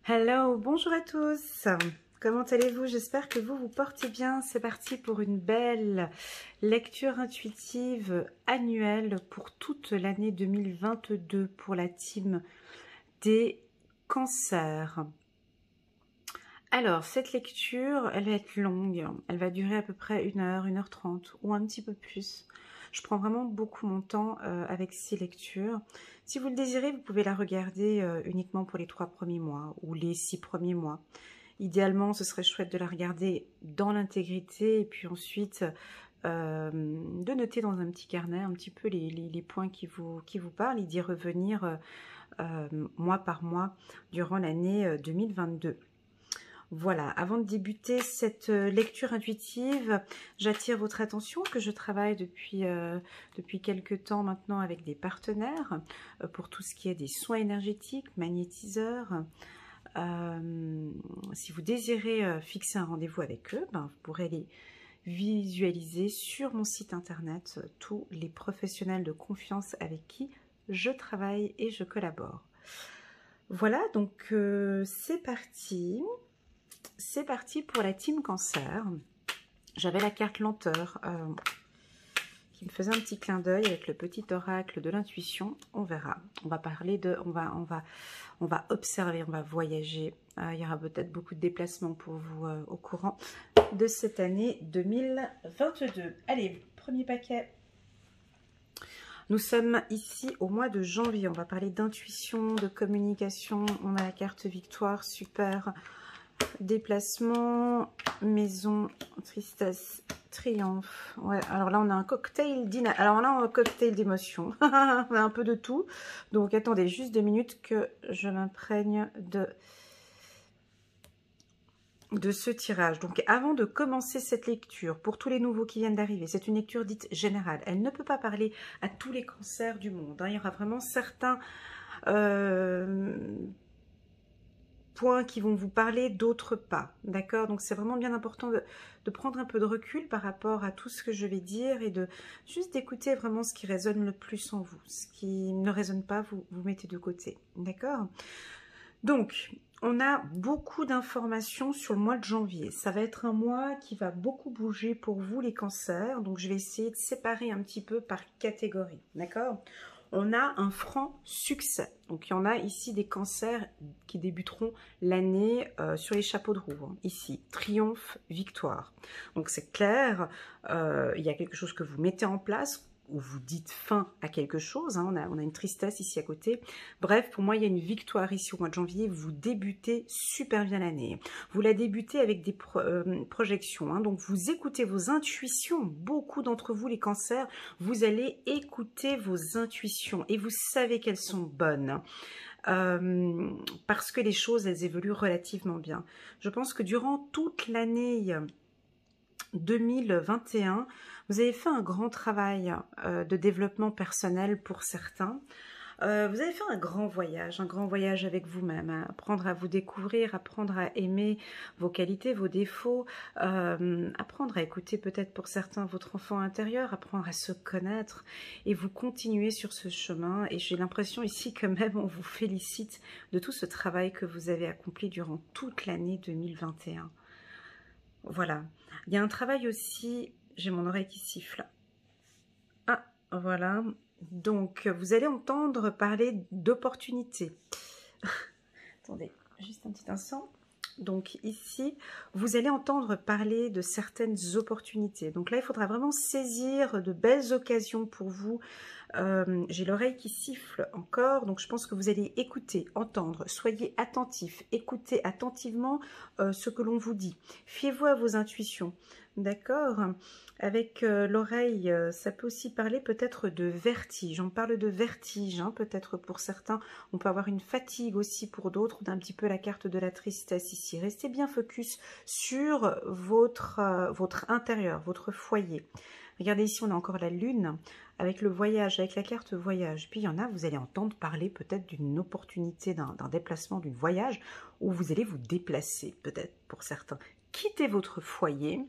Hello, bonjour à tous. Comment allez-vous? J'espère que vous vous portez bien. C'est parti pour une belle lecture intuitive annuelle pour toute l'année 2022 pour la team des cancers. Alors, cette lecture, elle va être longue. Elle va durer à peu près 1h30 ou un petit peu plus. Je prends vraiment beaucoup mon temps avec ces lectures. Si vous le désirez, vous pouvez la regarder uniquement pour les 3 premiers mois ou les 6 premiers mois. Idéalement, ce serait chouette de la regarder dans l'intégrité et puis ensuite de noter dans un petit carnet un petit peu les points qui vous parlent et d'y revenir mois par mois durant l'année 2022. Voilà, avant de débuter cette lecture intuitive, j'attire votre attention que je travaille depuis quelques temps maintenant avec des partenaires pour tout ce qui est des soins énergétiques, magnétiseurs. Si vous désirez fixer un rendez-vous avec eux, vous pourrez les visualiser sur mon site internet, tous les professionnels de confiance avec qui je travaille et je collabore. Voilà, donc c'est parti. C'est parti pour la team cancer. J'avais la carte lenteur qui me faisait un petit clin d'œil avec le petit oracle de l'intuition. On verra. On va parler de, on va observer, on va voyager. Il y aura peut-être beaucoup de déplacements pour vous au courant de cette année 2022. Allez, premier paquet. Nous sommes ici au mois de janvier. On va parler d'intuition, de communication. On a la carte victoire, super. Déplacement, maison, tristesse, triomphe. Ouais, alors là on a un cocktail dynamique. Alors là on a un cocktail d'émotions. On a un peu de tout. Donc attendez juste 2 minutes que je m'imprègne de ce tirage. Donc avant de commencer cette lecture, pour tous les nouveaux qui viennent d'arriver, c'est une lecture dite générale. Elle ne peut pas parler à tous les cancers du monde. Il y aura vraiment certains points qui vont vous parler, d'autres pas, d'accord? Donc c'est vraiment bien important de prendre un peu de recul par rapport à tout ce que je vais dire et de juste d'écouter vraiment ce qui résonne le plus en vous. Ce qui ne résonne pas, vous mettez de côté, d'accord? Donc on a beaucoup d'informations sur le mois de janvier. Ça va être un mois qui va beaucoup bouger pour vous les cancers, donc je vais essayer de séparer un petit peu par catégorie, d'accord? On a un franc succès. Donc, il y en a ici des cancers qui débuteront l'année sur les chapeaux de roue. Hein. Ici, triomphe, victoire. Donc, c'est clair, il y a quelque chose que vous mettez en place, ou vous dites fin à quelque chose. Hein. On a une tristesse ici à côté. Bref, pour moi, il y a une victoire ici au mois de janvier. Vous débutez super bien l'année. Vous la débutez avec des projections. Hein. Donc, vous écoutez vos intuitions. Beaucoup d'entre vous, les cancers, vous allez écouter vos intuitions et vous savez qu'elles sont bonnes. Parce que les choses, elles évoluent relativement bien. Je pense que durant toute l'année 2021, vous avez fait un grand travail de développement personnel pour certains. Vous avez fait un grand voyage avec vous-même, hein, apprendre à vous découvrir, apprendre à aimer vos qualités, vos défauts, apprendre à écouter peut-être pour certains votre enfant intérieur, apprendre à se connaître et vous continuez sur ce chemin. Et j'ai l'impression ici que même on vous félicite de tout ce travail que vous avez accompli durant toute l'année 2021. Voilà. Il y a un travail aussi, j'ai mon oreille qui siffle. Ah, voilà. Donc, vous allez entendre parler d'opportunités. Attendez, juste un petit instant. Donc ici, vous allez entendre parler de certaines opportunités. Donc là, il faudra vraiment saisir de belles occasions pour vous. J'ai l'oreille qui siffle encore, donc je pense que vous allez écouter, entendre, soyez attentifs, écoutez attentivement ce que l'on vous dit. Fiez-vous à vos intuitions, d'accord? Avec l'oreille, ça peut aussi parler peut-être de vertige. On parle de vertige, hein, peut-être pour certains. On peut avoir une fatigue aussi pour d'autres, d'un petit peu la carte de la tristesse ici. Restez bien focus sur votre intérieur, votre foyer. Regardez ici, on a encore la lune avec le voyage, avec la carte voyage. Puis il y en a, vous allez entendre parler peut-être d'une opportunité, d'un déplacement, d'un voyage, où vous allez vous déplacer, peut-être pour certains. Quittez votre foyer.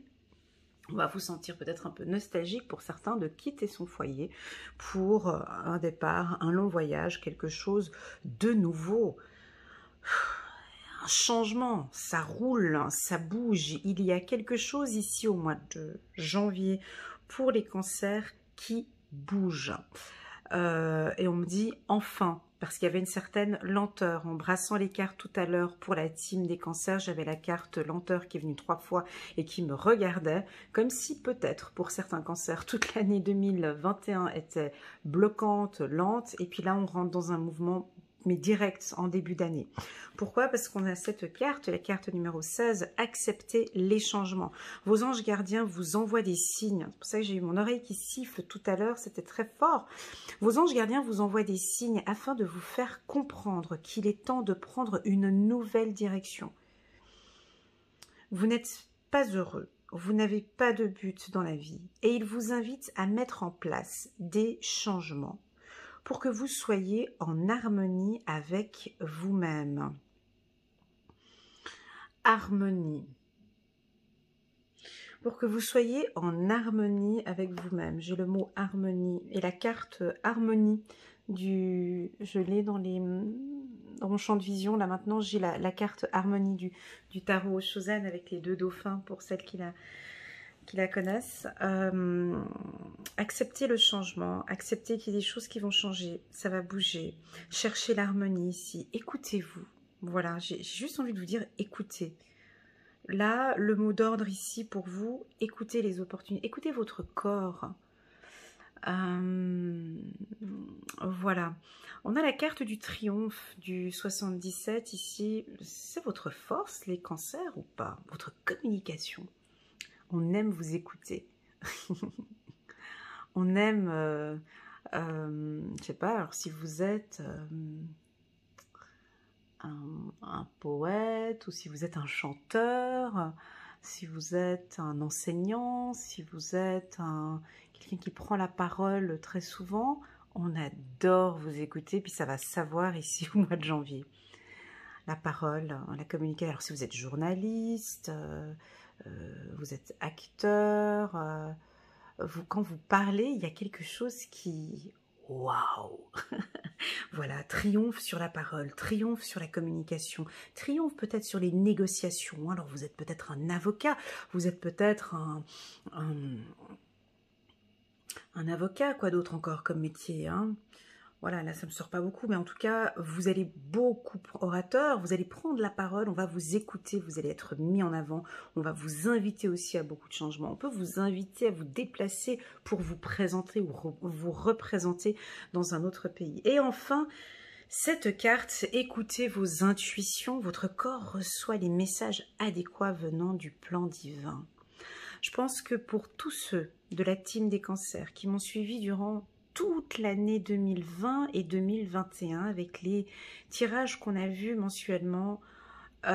On va vous sentir peut-être un peu nostalgique pour certains de quitter son foyer pour un départ, un long voyage, quelque chose de nouveau. un changement, ça roule, ça bouge. Il y a quelque chose ici au mois de janvier pour les cancers qui bouge. Et on me dit enfin, parce qu'il y avait une certaine lenteur. En brassant les cartes tout à l'heure pour la team des cancers, j'avais la carte lenteur qui est venue 3 fois et qui me regardait, comme si peut-être pour certains cancers, toute l'année 2021 était bloquante, lente, et puis là on rentre dans un mouvement mais direct en début d'année. Pourquoi? Parce qu'on a cette carte, la carte numéro 16, accepter les changements. Vos anges gardiens vous envoient des signes. C'est pour ça que j'ai eu mon oreille qui siffle tout à l'heure, c'était très fort. Vos anges gardiens vous envoient des signes afin de vous faire comprendre qu'il est temps de prendre une nouvelle direction. Vous n'êtes pas heureux, vous n'avez pas de but dans la vie et ils vous invitent à mettre en place des changements pour que vous soyez en harmonie avec vous-même. Harmonie. Pour que vous soyez en harmonie avec vous-même. J'ai le mot harmonie et la carte harmonie je l'ai dans mon champ de vision. Là maintenant, j'ai la carte harmonie du tarot Chosan avec les 2 dauphins pour celles qui la connaissent. Acceptez le changement, acceptez qu'il y ait des choses qui vont changer, ça va bouger. Cherchez l'harmonie ici, écoutez-vous. Voilà, j'ai juste envie de vous dire écoutez. Là, le mot d'ordre ici pour vous, écoutez les opportunités, écoutez votre corps. Voilà. On a la carte du triomphe du 77 ici. C'est votre force, les cancers, ou pas? Votre communication. On aime vous écouter. On aime, je sais pas, alors si vous êtes un poète, ou si vous êtes un chanteur, si vous êtes un enseignant, si vous êtes quelqu'un qui prend la parole très souvent, on adore vous écouter, puis ça va savoir ici au mois de janvier. La parole, la communication. Alors si vous êtes journaliste, vous êtes acteur, quand vous parlez, il y a quelque chose qui... Waouh. Voilà, triomphe sur la parole, triomphe sur la communication, triomphe peut-être sur les négociations. Alors vous êtes peut-être un avocat, vous êtes peut-être un avocat, quoi d'autre encore comme métier, hein. Voilà, là ça me sort pas beaucoup, mais en tout cas, vous allez beaucoup orateur, vous allez prendre la parole, on va vous écouter, vous allez être mis en avant, on va vous inviter aussi à beaucoup de changements. On peut vous inviter à vous déplacer pour vous présenter ou vous représenter dans un autre pays. Et enfin, cette carte, écoutez vos intuitions, votre corps reçoit les messages adéquats venant du plan divin. Je pense que pour tous ceux de la team des cancers qui m'ont suivi durant toute l'année 2020 et 2021 avec les tirages qu'on a vus mensuellement, j'ai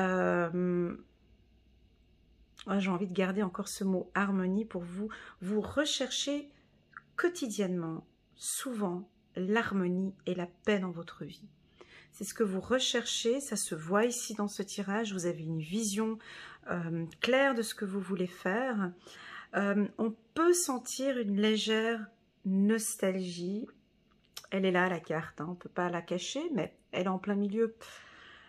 envie de garder encore ce mot harmonie pour vous. Vous recherchez quotidiennement, souvent, l'harmonie et la paix dans votre vie. C'est ce que vous recherchez, ça se voit ici dans ce tirage, vous avez une vision claire de ce que vous voulez faire. On peut sentir une légère nostalgie. Elle est là, la carte, hein, on ne peut pas la cacher, mais elle est en plein milieu.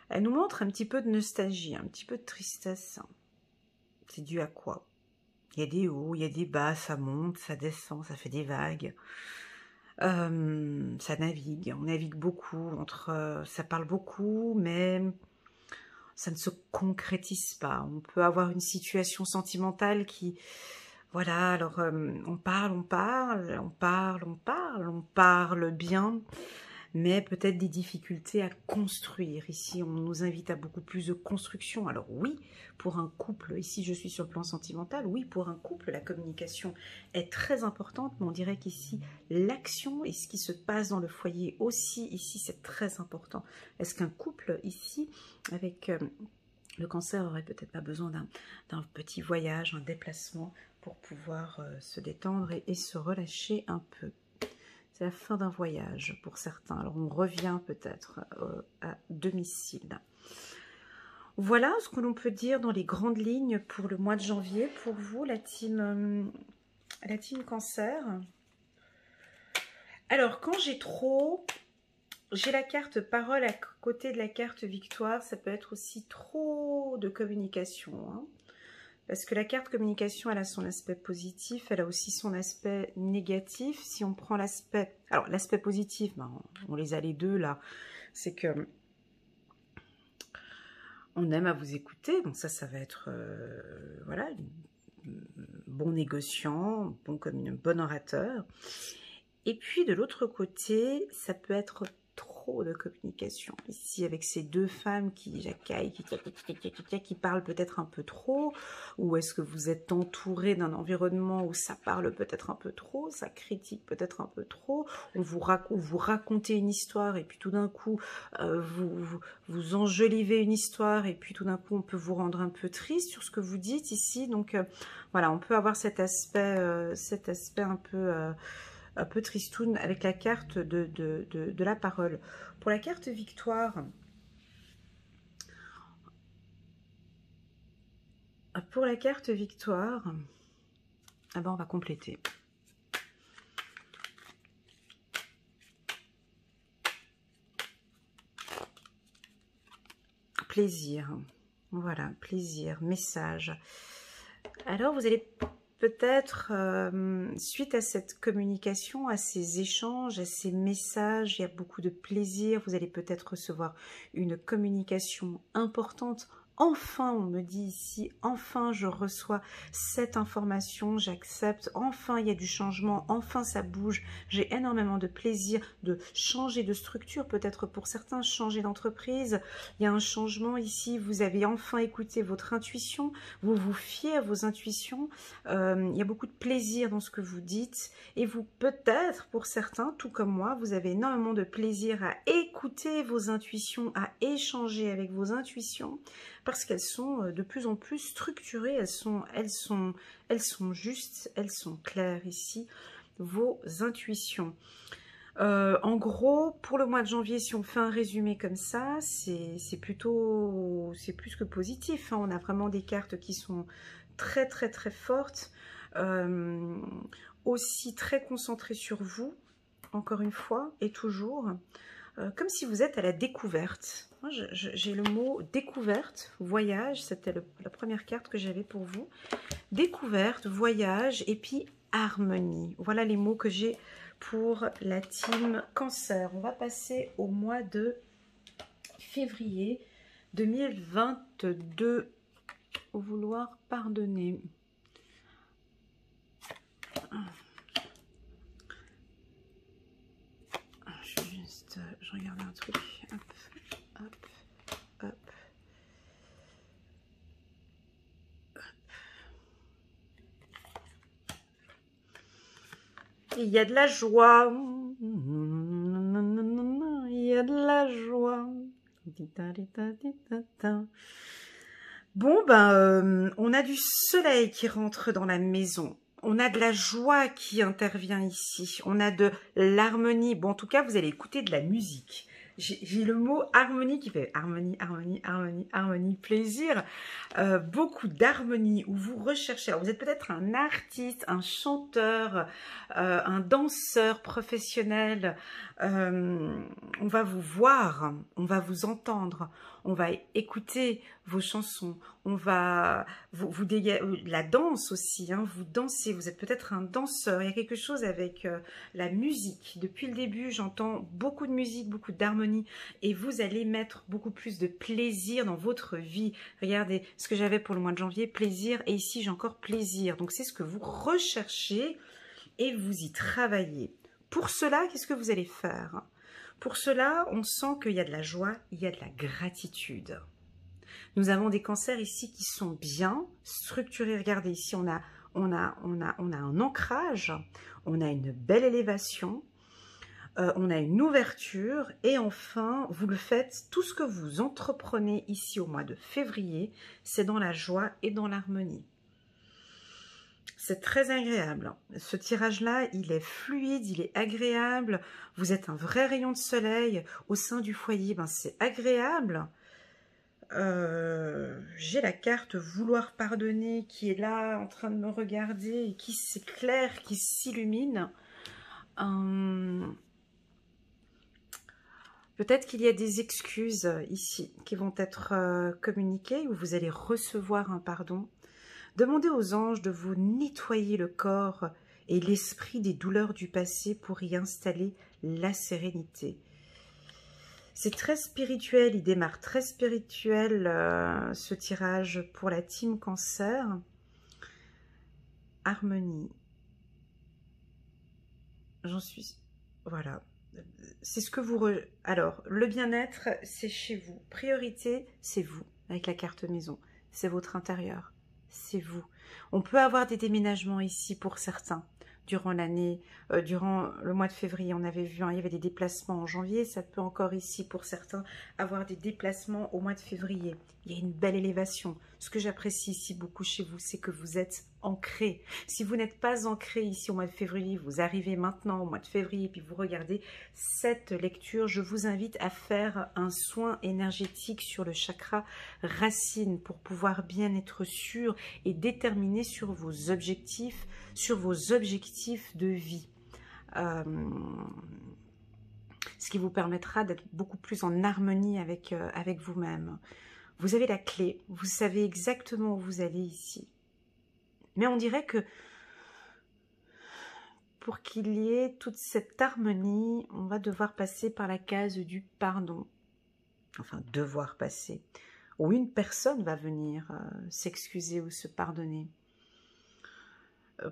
Elle nous montre un petit peu de nostalgie, un petit peu de tristesse. C'est dû à quoi? Il y a des hauts, il y a des bas, ça monte, ça descend, ça fait des vagues. Ça navigue, on navigue beaucoup, ça parle beaucoup, mais ça ne se concrétise pas. On peut avoir une situation sentimentale qui... Voilà, alors on parle bien, mais peut-être des difficultés à construire. Ici, on nous invite à beaucoup plus de construction. Alors oui, pour un couple, ici je suis sur le plan sentimental, oui, pour un couple, la communication est très importante, mais on dirait qu'ici, l'action et ce qui se passe dans le foyer aussi, ici, c'est très important. Est-ce qu'un couple, ici, avec le cancer, aurait peut-être pas besoin d'un petit voyage, un déplacement pour pouvoir se détendre et se relâcher un peu? C'est la fin d'un voyage pour certains. Alors on revient peut-être à domicile. Voilà ce que l'on peut dire dans les grandes lignes pour le mois de janvier. Pour vous, la team cancer. Alors quand j'ai trop J'ai la carte parole à côté de la carte victoire. Ça peut être aussi trop de communication, hein. Parce que la carte communication, elle a son aspect positif, elle a aussi son aspect négatif. Si on prend l'aspect... Alors, l'aspect positif, ben, on les a les deux là. C'est que on aime à vous écouter. Donc ça va être... voilà, bon négociant, bon orateur. Et puis, de l'autre côté, ça peut être trop de communication. Ici, avec ces deux femmes qui jacaillent, qui parlent peut-être un peu trop, ou est-ce que vous êtes entouré d'un environnement où ça parle peut-être un peu trop, ça critique peut-être un peu trop, vous racontez une histoire et puis tout d'un coup, vous enjolivez une histoire et puis tout d'un coup, on peut vous rendre un peu triste sur ce que vous dites ici. Donc, voilà, on peut avoir cet aspect un peu tristoun avec la carte de la parole. Pour la carte victoire, ah ben on va compléter. Plaisir, voilà, plaisir, message. Alors vous allez peut-être, suite à cette communication, à ces échanges, à ces messages, il y a beaucoup de plaisir, vous allez peut-être recevoir une communication importante. Enfin, on me dit ici, enfin je reçois cette information, j'accepte, enfin il y a du changement, enfin ça bouge, j'ai énormément de plaisir de changer de structure, peut-être pour certains changer d'entreprise, il y a un changement ici, vous avez enfin écouté votre intuition, vous vous fiez à vos intuitions, il y a beaucoup de plaisir dans ce que vous dites et vous peut-être pour certains, tout comme moi, vous avez énormément de plaisir à écouter vos intuitions, à échanger avec vos intuitions parce qu'elles sont de plus en plus structurées, elles sont justes, elles sont claires ici, vos intuitions. En gros, pour le mois de janvier, si on fait un résumé comme ça, c'est plus que positif, hein. On a vraiment des cartes qui sont très très très fortes, aussi très concentrées sur vous, encore une fois, et toujours, comme si vous êtes à la découverte. Moi, j'ai le mot découverte, voyage, c'était la première carte que j'avais pour vous. Découverte, voyage, et puis harmonie. Voilà les mots que j'ai pour la team Cancer. On va passer au mois de février 2022. Au vouloir pardonner. Je regarde un truc. Hop, hop, hop. Il y a de la joie. Il y a de la joie. Bon, ben, on a du soleil qui rentre dans la maison. On a de la joie qui intervient ici. On a de l'harmonie. Bon, en tout cas, vous allez écouter de la musique. J'ai le mot harmonie qui fait harmonie, harmonie, harmonie, harmonie, plaisir. Beaucoup d'harmonie où vous recherchez. Alors, vous êtes peut-être un artiste, un chanteur, un danseur professionnel. On va vous voir, on va vous entendre, on va écouter vos chansons, on va vous dégager la danse aussi, hein, vous dansez, vous êtes peut-être un danseur, il y a quelque chose avec la musique. Depuis le début, j'entends beaucoup de musique, beaucoup d'harmonie et vous allez mettre beaucoup plus de plaisir dans votre vie. Regardez ce que j'avais pour le mois de janvier, plaisir, et ici j'ai encore plaisir. Donc c'est ce que vous recherchez et vous y travaillez. Pour cela, qu'est-ce que vous allez faire? Pour cela, on sent qu'il y a de la joie, il y a de la gratitude. Nous avons des cancers ici qui sont bien structurés. Regardez, ici, on a un ancrage, on a une belle élévation, on a une ouverture et enfin, vous le faites, tout ce que vous entreprenez ici au mois de février, c'est dans la joie et dans l'harmonie. C'est très agréable. Ce tirage-là, il est fluide, il est agréable. Vous êtes un vrai rayon de soleil au sein du foyer. Ben, c'est agréable. J'ai la carte vouloir pardonner qui est là en train de me regarder et qui s'éclaire, qui s'illumine. Peut-être qu'il y a des excuses ici qui vont être communiquées ou vous allez recevoir un pardon. Demandez aux anges de vous nettoyer le corps et l'esprit des douleurs du passé pour y installer la sérénité. C'est très spirituel, il démarre très spirituel ce tirage pour la team Cancer. Harmonie. J'en suis... Voilà. C'est ce que vous... Alors, le bien-être, c'est chez vous. Priorité, c'est vous, avec la carte maison. C'est votre intérieur. C'est vous. On peut avoir des déménagements ici pour certains. Durant l'année, durant le mois de février, on avait vu, hein, il y avait des déplacements en janvier. Ça peut encore ici, pour certains, avoir des déplacements au mois de février. Il y a une belle élévation. Ce que j'apprécie ici beaucoup chez vous, c'est que vous êtes ancré. Si vous n'êtes pas ancré ici au mois de février, vous arrivez maintenant au mois de février, puis vous regardez cette lecture, je vous invite à faire un soin énergétique sur le chakra racine pour pouvoir bien être sûr et déterminé sur vos objectifs de vie. Ce qui vous permettra d'être beaucoup plus en harmonie avec vous-même. Vous avez la clé, vous savez exactement où vous allez ici. Mais on dirait que pour qu'il y ait toute cette harmonie, on va devoir passer par la case du pardon. Enfin, devoir passer. Ou une personne va venir s'excuser ou se pardonner.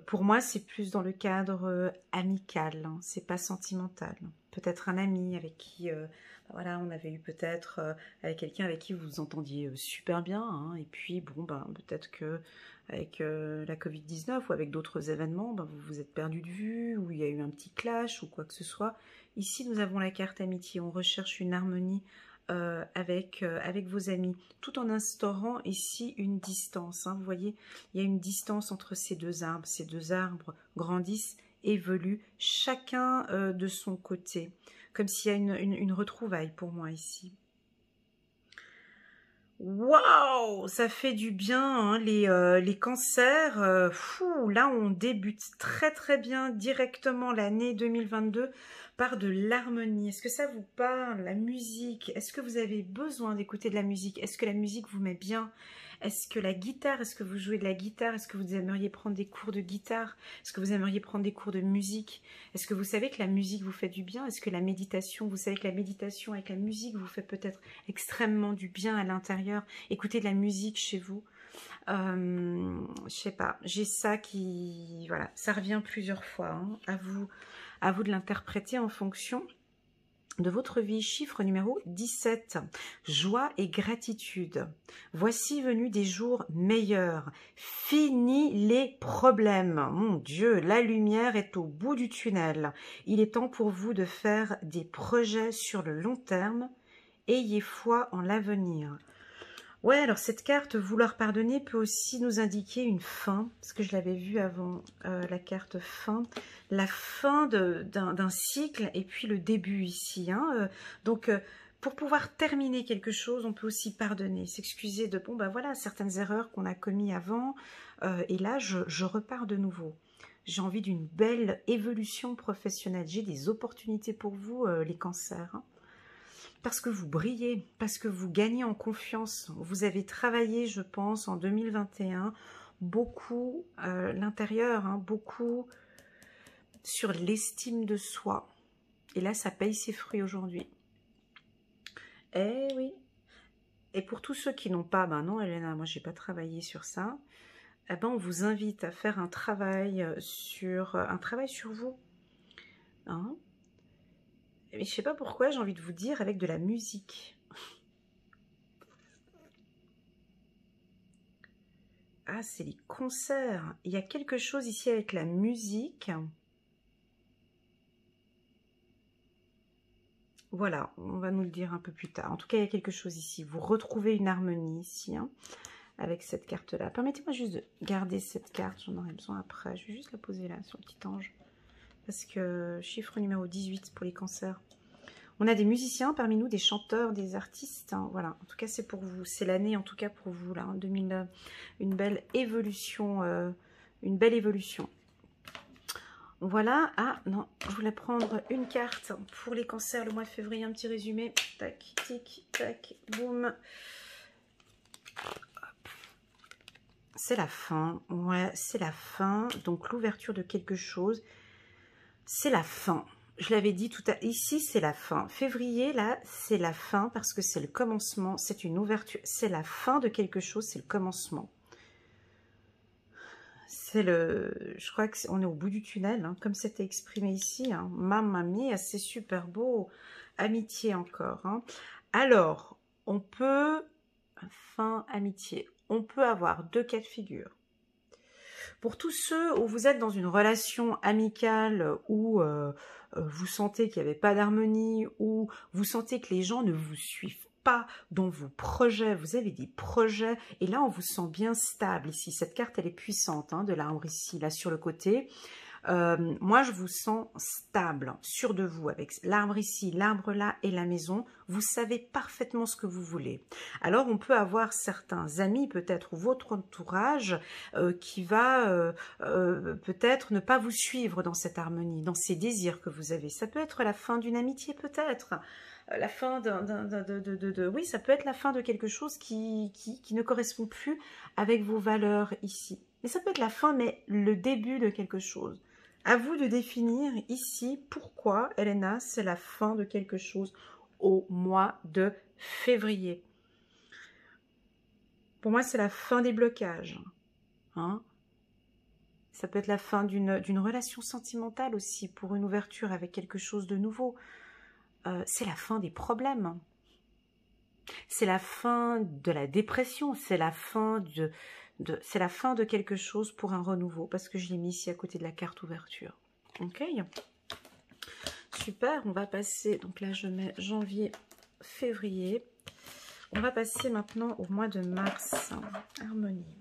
Pour moi, c'est plus dans le cadre amical, hein, c'est pas sentimental. Peut-être un ami avec qui, voilà, on avait eu peut-être avec quelqu'un avec qui vous vous entendiez super bien, hein, et puis bon, ben peut-être que avec la Covid-19 ou avec d'autres événements, ben, vous vous êtes perdu de vue, ou il y a eu un petit clash ou quoi que ce soit. Ici, nous avons la carte amitié, on recherche une harmonie avec vos amis, tout en instaurant ici une distance. Hein. Vous voyez, il y a une distance entre ces deux arbres. Ces deux arbres grandissent, évoluent, chacun de son côté. Comme s'il y a une retrouvaille pour moi ici. Waouh, ça fait du bien, hein, les cancers. Fou, là, on débute très très bien directement l'année 2022 par de l'harmonie. Est-ce que ça vous parle, la musique? Est-ce que vous avez besoin d'écouter de la musique? Est-ce que la musique vous met bien? Est-ce que la guitare, est-ce que vous jouez de la guitare? Est-ce que vous aimeriez prendre des cours de guitare? Est-ce que vous aimeriez prendre des cours de musique? Est-ce que vous savez que la musique vous fait du bien? Est-ce que la méditation, vous savez que la méditation avec la musique vous fait peut-être extrêmement du bien à l'intérieur? Écoutez de la musique chez vous. Je sais pas, j'ai ça qui... Voilà, ça revient plusieurs fois. Hein. À vous de l'interpréter en fonction de votre vie. Chiffre numéro 17. Joie et gratitude. Voici venus des jours meilleurs. Fini les problèmes. Mon Dieu, la lumière est au bout du tunnel. Il est temps pour vous de faire des projets sur le long terme. Ayez foi en l'avenir. Ouais, alors cette carte, vouloir pardonner, peut aussi nous indiquer une fin, parce que je l'avais vu avant la carte fin, la fin d'un cycle et puis le début ici. Hein, donc, pour pouvoir terminer quelque chose, on peut aussi pardonner, s'excuser de, bon, ben voilà, certaines erreurs qu'on a commises avant, et là, je repars de nouveau. J'ai envie d'une belle évolution professionnelle, j'ai des opportunités pour vous, les cancers, hein. Parce que vous brillez, parce que vous gagnez en confiance. Vous avez travaillé, je pense, en 2021, beaucoup l'intérieur, hein, beaucoup sur l'estime de soi. Et là, ça paye ses fruits aujourd'hui. Eh oui. Et pour tous ceux qui n'ont pas, ben non, Elena, moi, j'ai pas travaillé sur ça. Eh ben, on vous invite à faire un travail sur vous. Hein? Mais je sais pas pourquoi, j'ai envie de vous dire avec de la musique. Ah, c'est les concerts. Il y a quelque chose ici avec la musique. Voilà, on va nous le dire un peu plus tard. En tout cas, il y a quelque chose ici. Vous retrouvez une harmonie ici, hein, avec cette carte-là. Permettez-moi juste de garder cette carte. J'en aurai besoin après. Je vais juste la poser là, sur le petit ange. Parce que chiffre numéro 18 pour les cancers. On a des musiciens parmi nous, des chanteurs, des artistes. Hein, voilà, en tout cas, c'est pour vous. C'est l'année, en tout cas, pour vous, là. Hein, 2000, une belle évolution. Voilà. Ah non, je voulais prendre une carte pour les cancers le mois de février, un petit résumé. Tac, tic, tac, boum. C'est la fin, ouais, c'est la fin. Donc l'ouverture de quelque chose, c'est la fin. Je l'avais dit tout à l'heure, ici c'est la fin. Février, là, c'est la fin parce que c'est le commencement, c'est une ouverture. C'est la fin de quelque chose, c'est le commencement. C'est le... Je crois qu'on est au bout du tunnel, hein, comme c'était exprimé ici. Hein. Mamma mia, c'est super beau. Amitié encore. Hein. Alors, on peut... Fin, amitié. On peut avoir deux cas de figure. Pour tous ceux où vous êtes dans une relation amicale où vous sentez qu'il n'y avait pas d'harmonie, où vous sentez que les gens ne vous suivent pas dans vos projets, vous avez des projets, et là on vous sent bien stable ici. Cette carte elle est puissante, hein, de l'arbre ici, là sur le côté. Moi je vous sens stable, sûr de vous, avec l'arbre ici, l'arbre là et la maison, vous savez parfaitement ce que vous voulez. Alors on peut avoir certains amis peut-être ou votre entourage qui va peut-être ne pas vous suivre dans cette harmonie, dans ces désirs que vous avez. Ça peut être la fin d'une amitié peut-être, la fin oui, ça peut être la fin de quelque chose qui ne correspond plus avec vos valeurs ici. Mais ça peut être la fin, mais le début de quelque chose. À vous de définir ici pourquoi, Elena, c'est la fin de quelque chose au mois de février. Pour moi, c'est la fin des blocages. Hein? Ça peut être la fin d'une relation sentimentale aussi, pour une ouverture avec quelque chose de nouveau. C'est la fin des problèmes. C'est la fin de la dépression. C'est la fin c'est la fin de quelque chose pour un renouveau, parce que je l'ai mis ici à côté de la carte ouverture. Ok, super, on va passer, donc là je mets janvier, février. On va passer maintenant au mois de mars. Harmonie.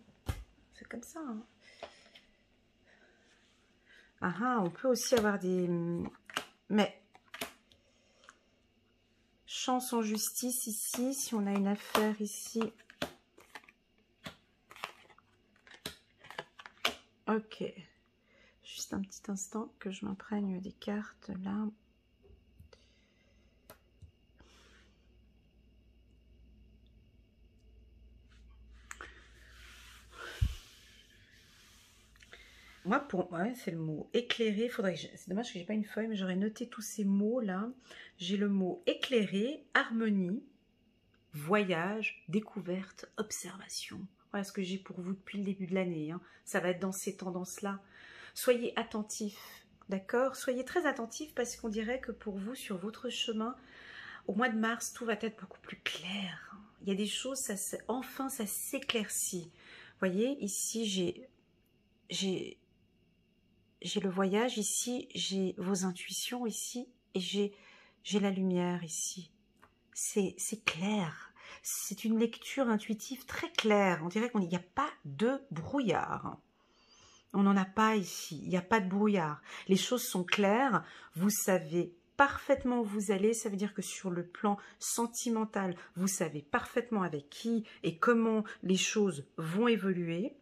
C'est comme ça. Hein. Ah ah, on peut aussi avoir des... Mais... Chance en justice ici, si on a une affaire ici... Ok, juste un petit instant que je m'imprègne des cartes là. Moi, ouais, c'est le mot éclairé. C'est dommage que j'ai pas une feuille, mais j'aurais noté tous ces mots là. J'ai le mot éclairé, harmonie, voyage, découverte, observation. Voilà ce que j'ai pour vous depuis le début de l'année. Hein. Ça va être dans ces tendances-là. Soyez attentifs, d'accord? Soyez très attentifs parce qu'on dirait que pour vous, sur votre chemin, au mois de mars, tout va être beaucoup plus clair. Il y a des choses, enfin, ça s'éclaircit. Vous voyez, ici, j'ai le voyage, ici, j'ai vos intuitions, ici, et j'ai la lumière, ici. C'est clair. C'est une lecture intuitive très claire. On dirait qu'il n'y a pas de brouillard. On n'en a pas ici. Il n'y a pas de brouillard. Les choses sont claires. Vous savez parfaitement où vous allez. Ça veut dire que sur le plan sentimental, vous savez parfaitement avec qui et comment les choses vont évoluer.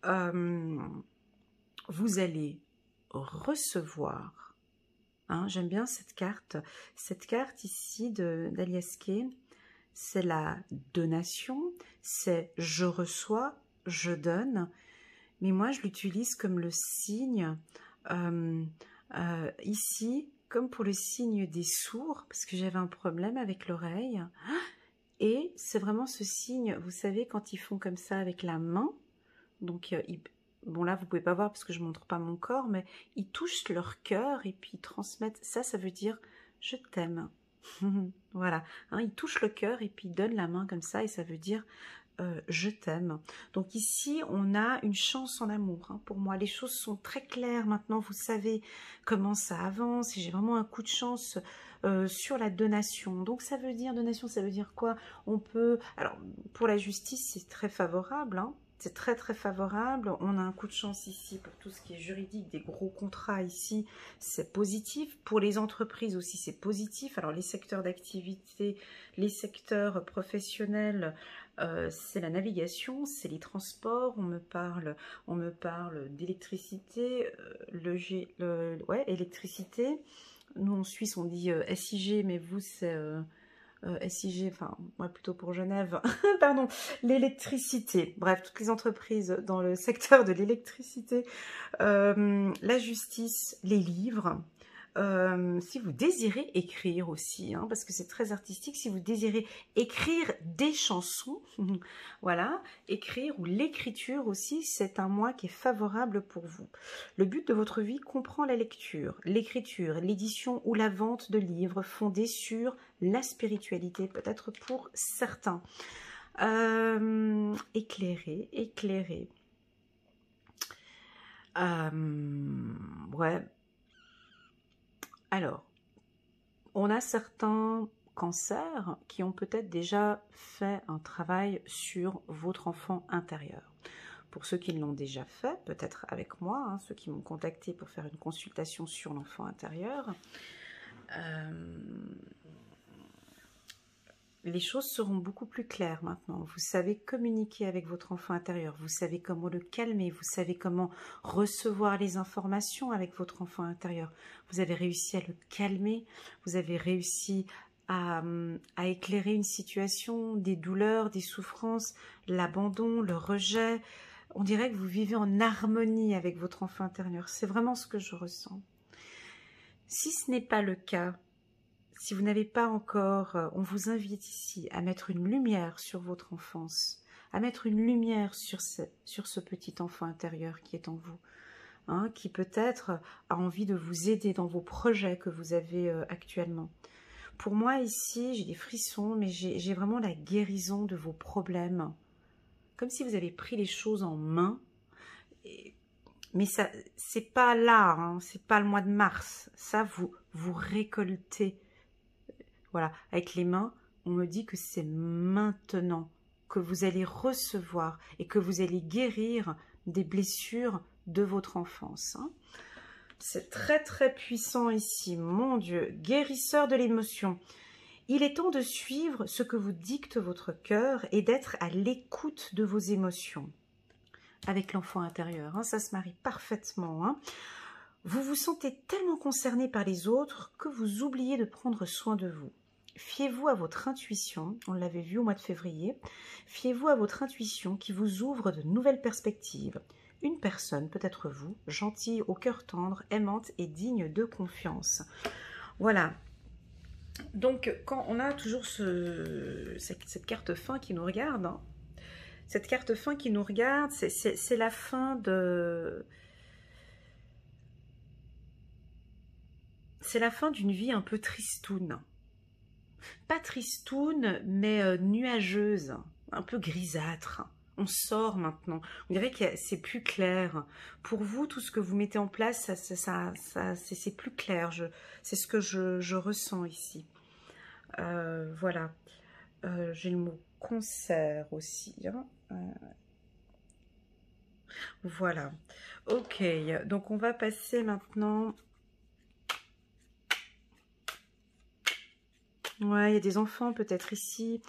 Vous allez recevoir. Hein, j'aime bien cette carte. Cette carte ici d'Alias Kay. C'est la donation, c'est je reçois, je donne, mais moi je l'utilise comme le signe, ici, comme pour le signe des sourds, parce que j'avais un problème avec l'oreille, et c'est vraiment ce signe, vous savez, quand ils font comme ça avec la main, donc bon là vous pouvez pas voir parce que je montre pas mon corps, mais ils touchent leur cœur et puis ils transmettent, ça veut dire je t'aime. Voilà, hein, il touche le cœur et puis il donne la main comme ça et ça veut dire je t'aime. Donc ici on a une chance en amour, hein, pour moi les choses sont très claires maintenant, vous savez comment ça avance et j'ai vraiment un coup de chance sur la donation. Donc ça veut dire, donation ça veut dire quoi? On peut, alors pour la justice c'est très favorable, hein. C'est très très favorable, on a un coup de chance ici pour tout ce qui est juridique, des gros contrats ici, c'est positif. Pour les entreprises aussi c'est positif, alors les secteurs d'activité, les secteurs professionnels, c'est la navigation, c'est les transports, on me parle d'électricité, ouais, électricité. Nous en Suisse on dit SIG, mais vous c'est SIG, enfin moi plutôt pour Genève, pardon, l'électricité. Bref, toutes les entreprises dans le secteur de l'électricité, la justice, les livres. Si vous désirez écrire aussi, hein, parce que c'est très artistique, si vous désirez écrire des chansons, voilà, écrire ou l'écriture aussi, c'est un mois qui est favorable pour vous. Le but de votre vie comprend la lecture, l'écriture, l'édition ou la vente de livres fondés sur la spiritualité, peut-être pour certains. Éclairer. Ouais. Alors, on a certains cancers qui ont peut-être déjà fait un travail sur votre enfant intérieur. Pour ceux qui l'ont déjà fait, peut-être avec moi, hein, ceux qui m'ont contacté pour faire une consultation sur l'enfant intérieur, les choses seront beaucoup plus claires maintenant. Vous savez communiquer avec votre enfant intérieur, vous savez comment le calmer, vous savez comment recevoir les informations avec votre enfant intérieur. Vous avez réussi à le calmer, vous avez réussi à éclairer une situation, des douleurs, des souffrances, l'abandon, le rejet. On dirait que vous vivez en harmonie avec votre enfant intérieur. C'est vraiment ce que je ressens. Si ce n'est pas le cas, si vous n'avez pas encore, on vous invite ici à mettre une lumière sur votre enfance, à mettre une lumière sur ce petit enfant intérieur qui est en vous, hein, qui peut-être a envie de vous aider dans vos projets que vous avez actuellement. Pour moi ici, j'ai des frissons, mais j'ai vraiment la guérison de vos problèmes. Comme si vous avez pris les choses en main. Mais ça, c'est pas là, hein, c'est pas le mois de mars. Ça, vous récoltez. Voilà, avec les mains, on me dit que c'est maintenant que vous allez recevoir et que vous allez guérir des blessures de votre enfance. Hein. C'est très très puissant ici, mon Dieu, guérisseur de l'émotion. Il est temps de suivre ce que vous dicte votre cœur et d'être à l'écoute de vos émotions. Avec l'enfant intérieur, hein, ça se marie parfaitement. Hein. Vous vous sentez tellement concerné par les autres que vous oubliez de prendre soin de vous. Fiez-vous à votre intuition, on l'avait vu au mois de février, fiez-vous à votre intuition qui vous ouvre de nouvelles perspectives. Une personne, peut-être vous, gentille, au cœur tendre, aimante et digne de confiance. Voilà. Donc, quand on a toujours cette carte fin qui nous regarde, hein, cette carte fin qui nous regarde, c'est la fin de... C'est la fin d'une vie un peu tristoune. Pas tristoune, mais nuageuse, un peu grisâtre. On sort maintenant. On dirait que c'est plus clair. Pour vous, tout ce que vous mettez en place, c'est plus clair. C'est ce que je ressens ici. Voilà. J'ai le mot concert aussi. Hein. Voilà. Ok. Donc, on va passer maintenant... Ouais, il y a des enfants peut-être ici.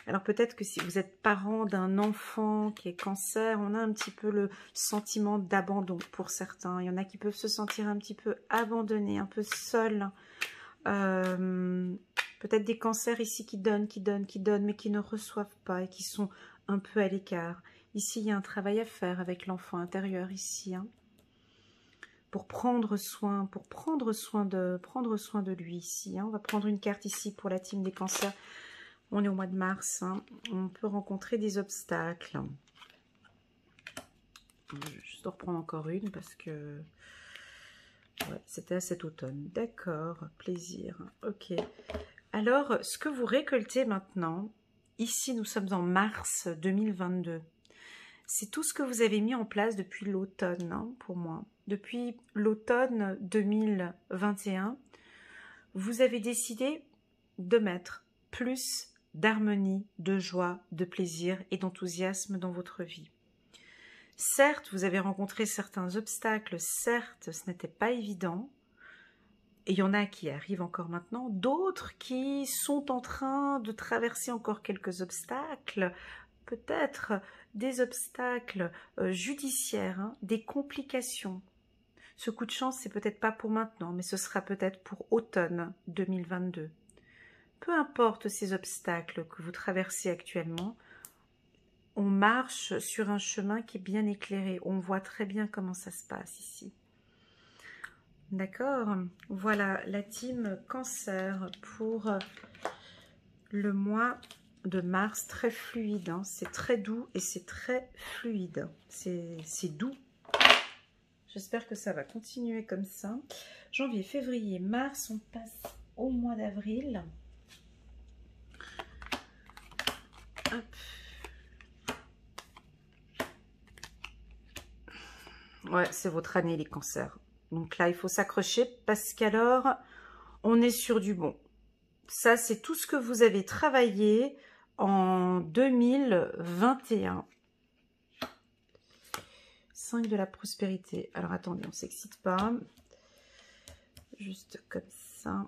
Alors peut-être que si vous êtes parent d'un enfant qui est cancer, on a un petit peu le sentiment d'abandon pour certains. Il y en a qui peuvent se sentir un petit peu abandonnés, un peu seuls. Peut-être des cancers ici qui donnent, mais qui ne reçoivent pas et qui sont un peu à l'écart. Ici, il y a un travail à faire avec l'enfant intérieur ici. Hein. Pour prendre soin de lui ici. Hein. On va prendre une carte ici pour la team des cancers. On est au mois de mars. Hein. On peut rencontrer des obstacles. Je vais juste en reprendre encore une parce que ouais, c'était à cet automne. D'accord, plaisir. Ok. Alors, ce que vous récoltez maintenant, ici nous sommes en mars 2022. C'est tout ce que vous avez mis en place depuis l'automne, hein, pour moi. Depuis l'automne 2021, vous avez décidé de mettre plus d'harmonie, de joie, de plaisir et d'enthousiasme dans votre vie. Certes, vous avez rencontré certains obstacles, certes, ce n'était pas évident. Et il y en a qui arrivent encore maintenant, d'autres qui sont en train de traverser encore quelques obstacles, peut-être des obstacles judiciaires, hein, des complications. Ce coup de chance, c'est peut-être pas pour maintenant, mais ce sera peut-être pour automne 2022. Peu importe ces obstacles que vous traversez actuellement, on marche sur un chemin qui est bien éclairé. On voit très bien comment ça se passe ici. D'accord? Voilà la team Cancer pour le mois de mars. Très fluide, hein. C'est très doux et c'est très fluide. C'est doux. J'espère que ça va continuer comme ça. Janvier, février, mars, on passe au mois d'avril. Ouais, c'est votre année les cancers. Donc là, il faut s'accrocher parce qu'alors, on est sur du bon. Ça, c'est tout ce que vous avez travaillé en 2021. 5 de la prospérité. Alors, attendez, on ne s'excite pas. Juste comme ça.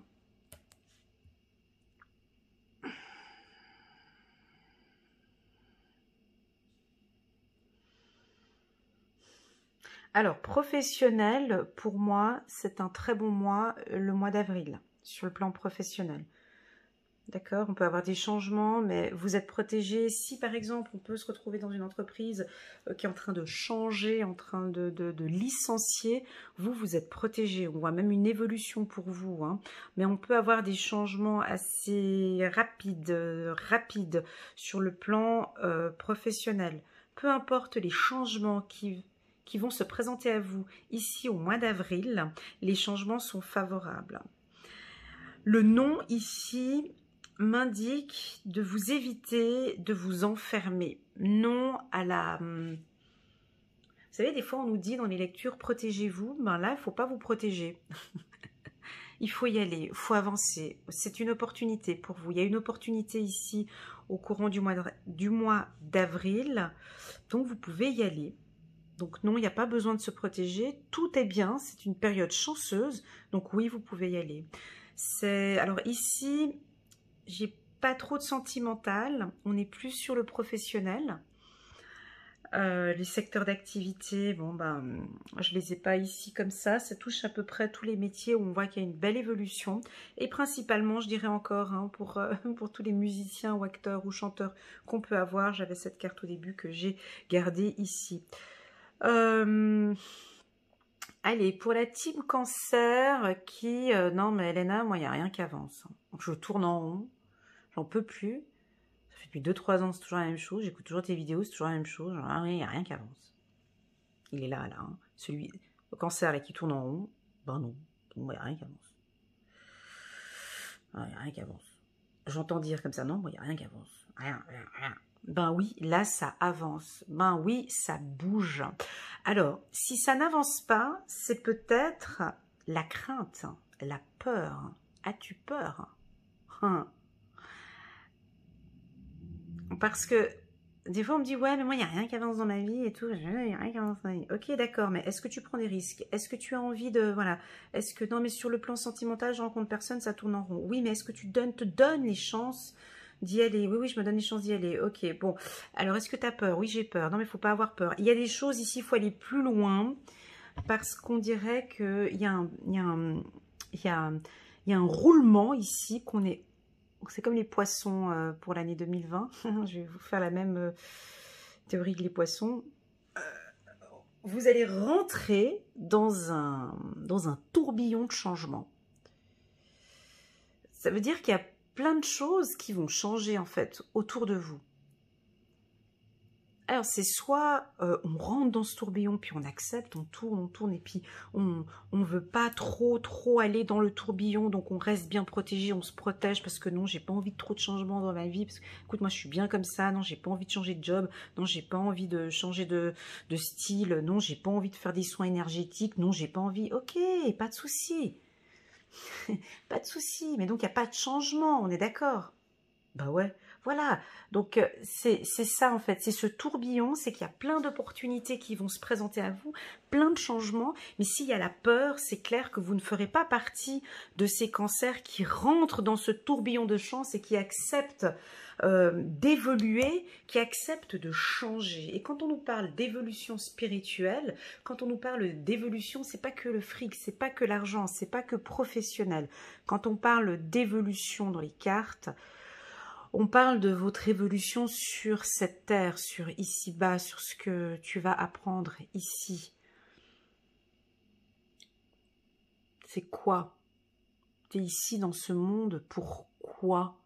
Alors, professionnel, pour moi, c'est un très bon mois, le mois d'avril, sur le plan professionnel. D'accord, on peut avoir des changements, mais vous êtes protégé. Si par exemple, on peut se retrouver dans une entreprise qui est en train de changer, en train de licencier, vous êtes protégé. On voit même une évolution pour vous, hein. Mais on peut avoir des changements assez rapides sur le plan professionnel. Peu importe les changements qui vont se présenter à vous ici au mois d'avril, les changements sont favorables. Le non ici m'indique de vous éviter de vous enfermer. Non à la... Vous savez, des fois on nous dit dans les lectures, protégez-vous. Ben là, il ne faut pas vous protéger. Il faut y aller, il faut avancer. C'est une opportunité pour vous. Il y a une opportunité ici au courant du mois d'avril. Donc vous pouvez y aller. Donc non, il n'y a pas besoin de se protéger. Tout est bien, c'est une période chanceuse. Donc oui, vous pouvez y aller. Alors ici, j'ai pas trop de sentimental. On est plus sur le professionnel. Les secteurs d'activité, bon ben, je les ai pas ici comme ça. Ça touche à peu près tous les métiers où on voit qu'il y a une belle évolution. Et principalement, je dirais encore, hein, pour tous les musiciens ou acteurs ou chanteurs qu'on peut avoir. J'avais cette carte au début que j'ai gardée ici. Allez, pour la team cancer qui... non, mais Elena, moi, il n'y a rien qui avance. Je tourne en rond. J'en peux plus. Ça fait depuis 2-3 ans, c'est toujours la même chose. J'écoute toujours tes vidéos, c'est toujours la même chose. Il n'y a rien qui avance. Il est là, là. Hein. Le cancer, là, qui tourne en rond. Ben non. Moi, il n'y a rien qui avance. Il n'y a rien qui avance. J'entends dire comme ça, non, moi, il n'y a rien qui avance. Rien. Ben oui, là, ça avance. Ben oui, ça bouge. Alors, si ça n'avance pas, c'est peut-être la crainte, la peur. As-tu peur? Parce que des fois, on me dit, ouais, mais moi, il n'y a rien qui avance dans ma vie et tout. Il n'y a rien qui avance dans ma vie. Ok, d'accord, mais est-ce que tu prends des risques? Est-ce que tu as envie de... Voilà. Est-ce que... Non, mais sur le plan sentimental, je rencontre personne, ça tourne en rond. Oui, mais est-ce que tu te donnes les chances d'y aller? Oui, je me donne les chances d'y aller. Ok, bon. Alors, est-ce que tu as peur? Oui, j'ai peur. Non, mais il ne faut pas avoir peur. Il y a des choses ici, il faut aller plus loin parce qu'on dirait qu'il y a un roulement ici qu'on est... C'est comme les poissons pour l'année 2020. Je vais vous faire la même théorie que les poissons. Vous allez rentrer dans un tourbillon de changement. Ça veut dire qu'il y a plein de choses qui vont changer en fait autour de vous. Alors c'est soit on rentre dans ce tourbillon puis on accepte, on tourne et puis on veut pas trop aller dans le tourbillon, donc on reste bien protégé, on se protège parce que non, j'ai pas envie de trop de changements dans ma vie, parce que écoute, moi je suis bien comme ça, non, j'ai pas envie de changer de job, non, j'ai pas envie de changer de style, non, j'ai pas envie de faire des soins énergétiques, non, j'ai pas envie, ok, pas de souci. Pas de souci, mais donc il n'y a pas de changement, on est d'accord? Bah ouais, Voilà, donc c'est ça en fait, c'est ce tourbillon, c'est qu'il y a plein d'opportunités qui vont se présenter à vous, plein de changements, mais s'il y a la peur, c'est clair que vous ne ferez pas partie de ces cancers qui rentrent dans ce tourbillon de chance et qui acceptent d'évoluer, qui acceptent de changer. Et quand on nous parle d'évolution spirituelle, quand on nous parle d'évolution, c'est pas que le fric, c'est pas que l'argent, c'est pas que professionnel. Quand on parle d'évolution dans les cartes, on parle de votre évolution sur cette terre, sur ici-bas, sur ce que tu vas apprendre ici. C'est quoi? Tu es ici dans ce monde, pourquoi?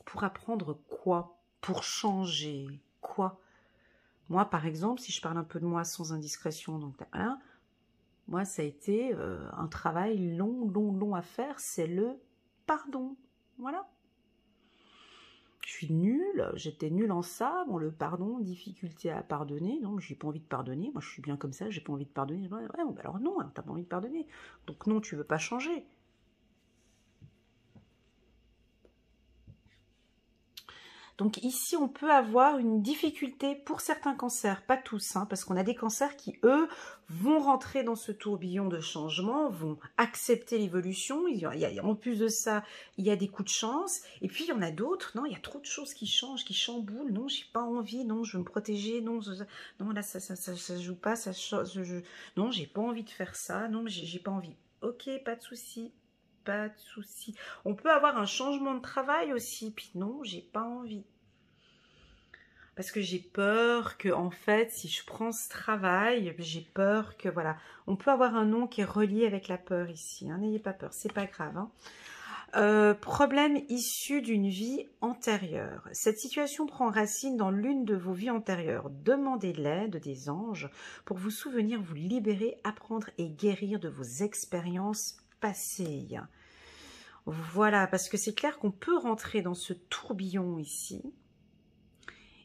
Pour apprendre quoi? Pour changer quoi? Moi, par exemple, si je parle un peu de moi sans indiscrétion, donc hein, moi, ça a été un travail long à faire, c'est le pardon. Voilà. Je suis nulle, j'étais nulle en ça, bon, le pardon, difficulté à pardonner, non, j'ai pas envie de pardonner, moi je suis bien comme ça, j'ai pas envie de pardonner, ouais, bon, bah alors non, t'as pas envie de pardonner, donc non, tu veux pas changer. Donc ici, on peut avoir une difficulté pour certains cancers, pas tous, hein, parce qu'on a des cancers qui, eux, vont rentrer dans ce tourbillon de changement, vont accepter l'évolution. En plus de ça, il y a des coups de chance. Et puis, il y en a d'autres, non, il y a trop de choses qui changent, qui chamboulent. Non, j'ai pas envie, non, je veux me protéger, non, non là, ça joue pas, non, j'ai pas envie de faire ça, non, j'ai pas envie. Ok, pas de souci. Pas de souci. On peut avoir un changement de travail aussi, puis non, j'ai pas envie. Parce que j'ai peur que, en fait, si je prends ce travail, j'ai peur que, voilà. On peut avoir un nom qui est relié avec la peur ici, hein, n'ayez pas peur, c'est pas grave. Hein. Problème issu d'une vie antérieure. Cette situation prend racine dans l'une de vos vies antérieures. Demandez l'aide des anges pour vous souvenir, vous libérer, apprendre et guérir de vos expériences passées. Voilà, parce que c'est clair qu'on peut rentrer dans ce tourbillon ici,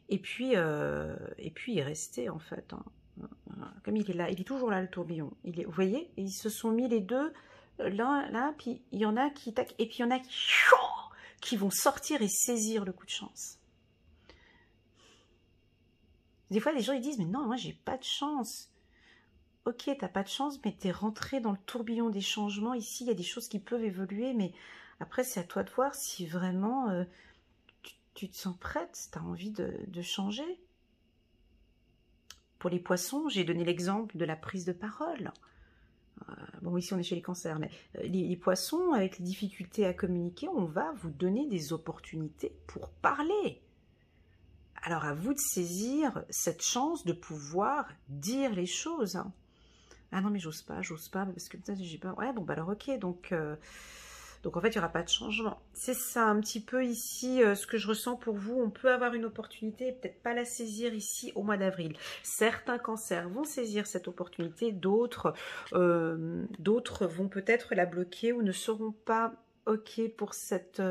et puis y rester en fait. Hein. Comme il est là, il est toujours là le tourbillon. Vous voyez, ils se sont mis les deux là, puis il y en a qui tac, et puis il y en a qui vont sortir et saisir le coup de chance. Des fois, les gens ils disent mais non, moi j'ai pas de chance. Ok, t'as pas de chance, mais t'es rentré dans le tourbillon des changements. Ici, il y a des choses qui peuvent évoluer, mais après, c'est à toi de voir si vraiment tu te sens prête, t'as envie de changer. Pour les poissons, j'ai donné l'exemple de la prise de parole. Bon, ici, on est chez les cancers, mais les poissons, avec les difficultés à communiquer, on va vous donner des opportunités pour parler. Alors, à vous de saisir cette chance de pouvoir dire les choses. Hein. Ah non, mais j'ose pas, parce que peut-être j'ai peur. Ouais, bon, bah alors ok, donc en fait, il n'y aura pas de changement. C'est ça un petit peu ici ce que je ressens pour vous. On peut avoir une opportunité et peut-être pas la saisir ici au mois d'avril. Certains cancers vont saisir cette opportunité, d'autres vont peut-être la bloquer ou ne seront pas ok pour cette...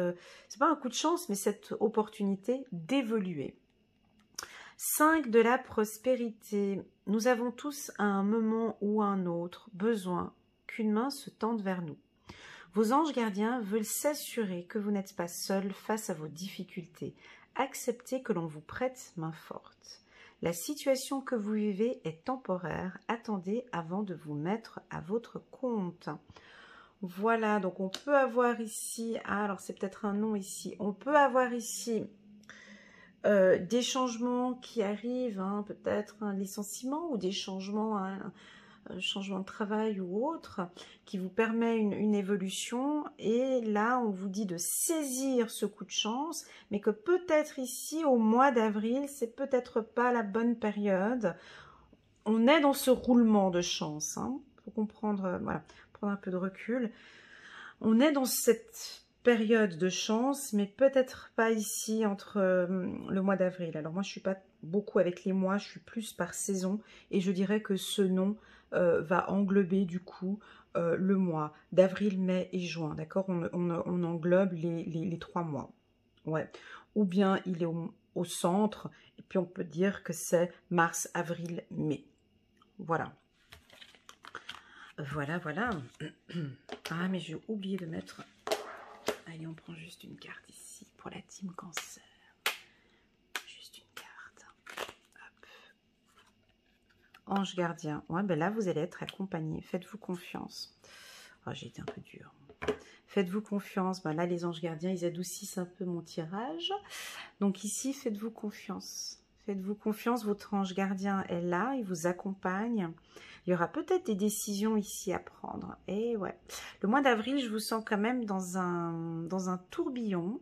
c'est pas un coup de chance, mais cette opportunité d'évoluer. 5 de la prospérité. Nous avons tous à un moment ou à un autre besoin qu'une main se tende vers nous. Vos anges gardiens veulent s'assurer que vous n'êtes pas seul face à vos difficultés. Acceptez que l'on vous prête main forte. La situation que vous vivez est temporaire. Attendez avant de vous mettre à votre compte. Voilà, donc on peut avoir ici... Ah, alors c'est peut-être un nom ici. On peut avoir ici... des changements qui arrivent, hein, peut-être un licenciement ou des changements, un changement de travail ou autre, qui vous permet une évolution. Et là, on vous dit de saisir ce coup de chance, mais que peut-être ici, au mois d'avril, c'est peut-être pas la bonne période. On est dans ce roulement de chance. Hein. Faut comprendre, voilà, prendre un peu de recul. On est dans cette période de chance, mais peut-être pas ici entre le mois d'avril. Alors moi, je suis pas beaucoup avec les mois, je suis plus par saison, et je dirais que ce nom va englober du coup le mois d'avril, mai et juin, d'accord, on englobe les 3 mois. Ouais. Ou bien il est au centre, et puis on peut dire que c'est mars, avril, mai. Voilà. Voilà, voilà. Ah, mais j'ai oublié de mettre... Allez, on prend juste une carte ici pour la team Cancer. Juste une carte. Hop. Ange gardien. Ouais, ben là, vous allez être accompagné. Faites-vous confiance. Oh, j'ai été un peu dure. Faites-vous confiance. Ben là, les anges gardiens, ils adoucissent un peu mon tirage. Donc ici, faites-vous confiance. Faites-vous confiance, votre ange gardien est là, il vous accompagne. Il y aura peut-être des décisions ici à prendre. Et ouais, le mois d'avril, je vous sens quand même dans un tourbillon.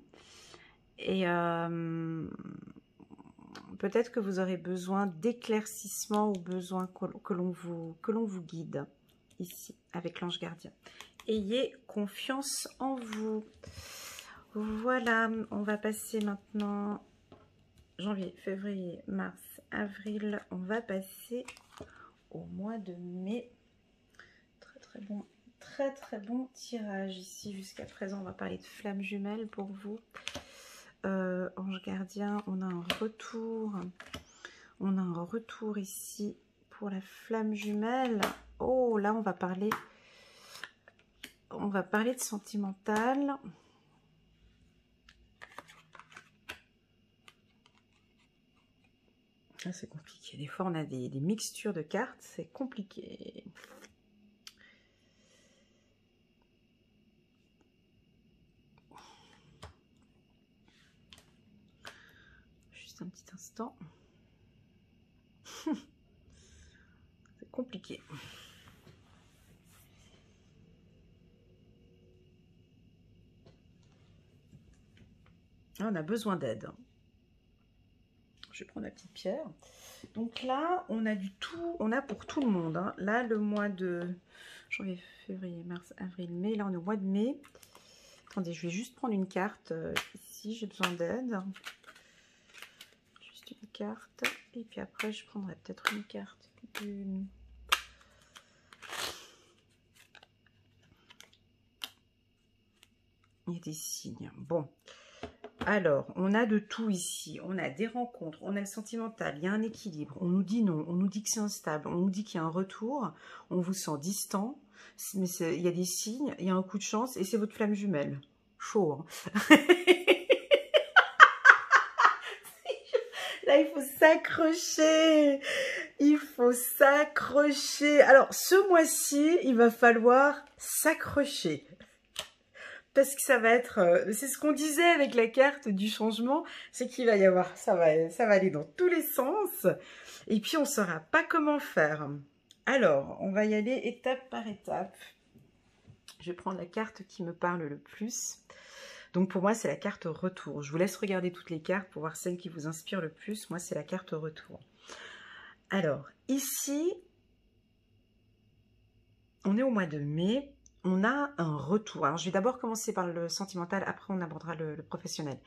Et peut-être que vous aurez besoin d'éclaircissement ou besoin que l'on vous guide ici avec l'ange gardien. Ayez confiance en vous. Voilà, on va passer maintenant janvier, février, mars, avril. On va passer au mois de mai. Très bon tirage ici jusqu'à présent. On va parler de flammes jumelles pour vous. Ange gardien, on a un retour. On a un retour ici pour la flamme jumelle. Oh, là, on va parler de sentimental. C'est compliqué. Des fois, on a des mixtures de cartes. C'est compliqué. Juste un petit instant. C'est compliqué. Ah, on a besoin d'aide. Je vais prendre la petite pierre. Donc là, on a du tout, on a pour tout le monde. Hein. Là, le mois de janvier, février, mars, avril, mai. Là, on est au mois de mai. Attendez, je vais juste prendre une carte ici. J'ai besoin d'aide. Juste une carte. Et puis après, je prendrai peut-être une carte du... Il y a des signes. Bon. Alors, on a de tout ici. On a des rencontres, on a le sentimental, il y a un équilibre. On nous dit non, on nous dit que c'est instable, on nous dit qu'il y a un retour, on vous sent distant, mais il y a des signes, il y a un coup de chance et c'est votre flamme jumelle. Chaud, hein. Là, il faut s'accrocher. Il faut s'accrocher. Alors, ce mois-ci, il va falloir s'accrocher. Parce que ça va être, c'est ce qu'on disait avec la carte du changement, c'est qu'il va y avoir, ça va aller dans tous les sens, et puis on ne saura pas comment faire. Alors, on va y aller étape par étape. Je vais prendre la carte qui me parle le plus. Donc pour moi, c'est la carte retour. Je vous laisse regarder toutes les cartes pour voir celle qui vous inspire le plus. Moi, c'est la carte retour. Alors, ici, on est au mois de mai. On a un retour. Alors, je vais d'abord commencer par le sentimental, après on abordera le professionnel.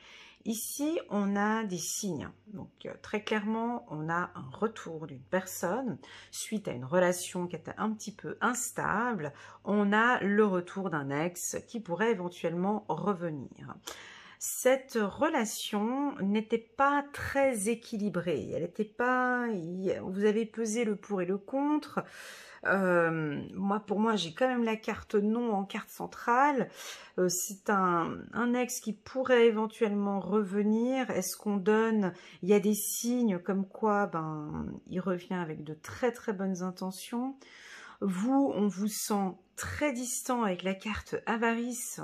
Ici, on a des signes. Donc, très clairement, on a un retour d'une personne suite à une relation qui était un petit peu instable. On a le retour d'un ex qui pourrait éventuellement revenir. Cette relation n'était pas très équilibrée. Elle n'était pas... Vous avez pesé le pour et le contre. Pour moi, j'ai quand même la carte non en carte centrale. C'est un ex qui pourrait éventuellement revenir. Est-ce qu'on donne... Il y a des signes comme quoi il revient avec de très bonnes intentions. Vous, on vous sent très distant avec la carte avarice,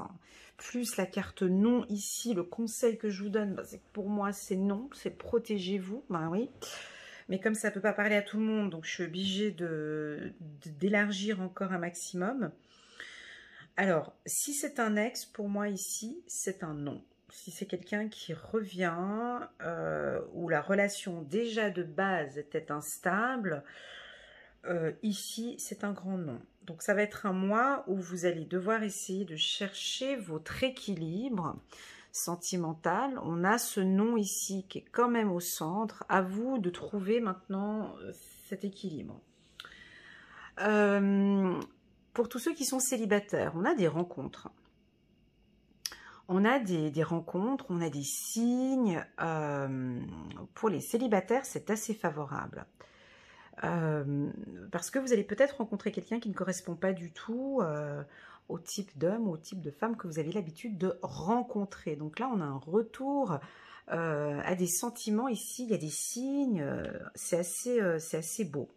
plus la carte non ici. Le conseil que je vous donne, c'est que pour moi, c'est non, c'est protégez-vous. Oui. Mais comme ça ne peut pas parler à tout le monde, donc je suis obligée d'élargir encore un maximum. Alors, si c'est un ex, pour moi ici, c'est un non. Si c'est quelqu'un qui revient, où la relation déjà de base était instable, ici, c'est un grand non. Donc, ça va être un mois où vous allez devoir essayer de chercher votre équilibre sentimental. On a ce non ici qui est quand même au centre. À vous de trouver maintenant cet équilibre. Pour tous ceux qui sont célibataires, on a des rencontres. On a des rencontres, on a des signes. Pour les célibataires, c'est assez favorable. Parce que vous allez peut-être rencontrer quelqu'un qui ne correspond pas du tout. au type d'homme ou au type de femme que vous avez l'habitude de rencontrer. Donc là, on a un retour à des sentiments ici, il y a des signes, c'est assez beau.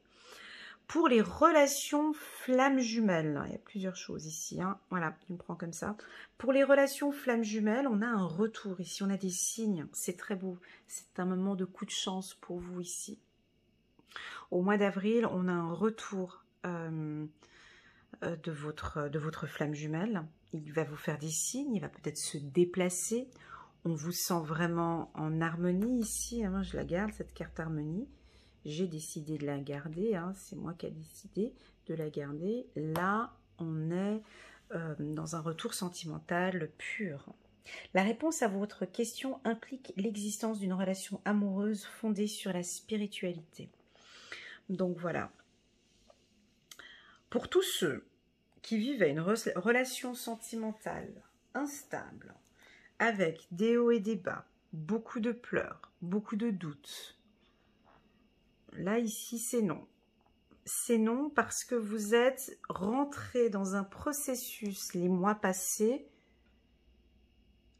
Pour les relations flammes jumelles, il y a plusieurs choses ici, hein. Voilà, je me prends comme ça. Pour les relations flammes jumelles, on a un retour ici, on a des signes, c'est très beau. C'est un moment de coup de chance pour vous ici. Au mois d'avril, on a un retour de votre flamme jumelle. Il va vous faire des signes, il va peut-être se déplacer. On vous sent vraiment en harmonie ici, hein. Je la garde, cette carte harmonie. J'ai décidé de la garder, hein. C'est moi qui ai décidé de la garder. Là, on est dans un retour sentimental pur. La réponse à votre question implique l'existence d'une relation amoureuse fondée sur la spiritualité. Donc voilà. Pour tous ceux qui vivaient une relation sentimentale instable, avec des hauts et des bas, beaucoup de pleurs, beaucoup de doutes, là, ici, c'est non. C'est non parce que vous êtes rentré dans un processus les mois passés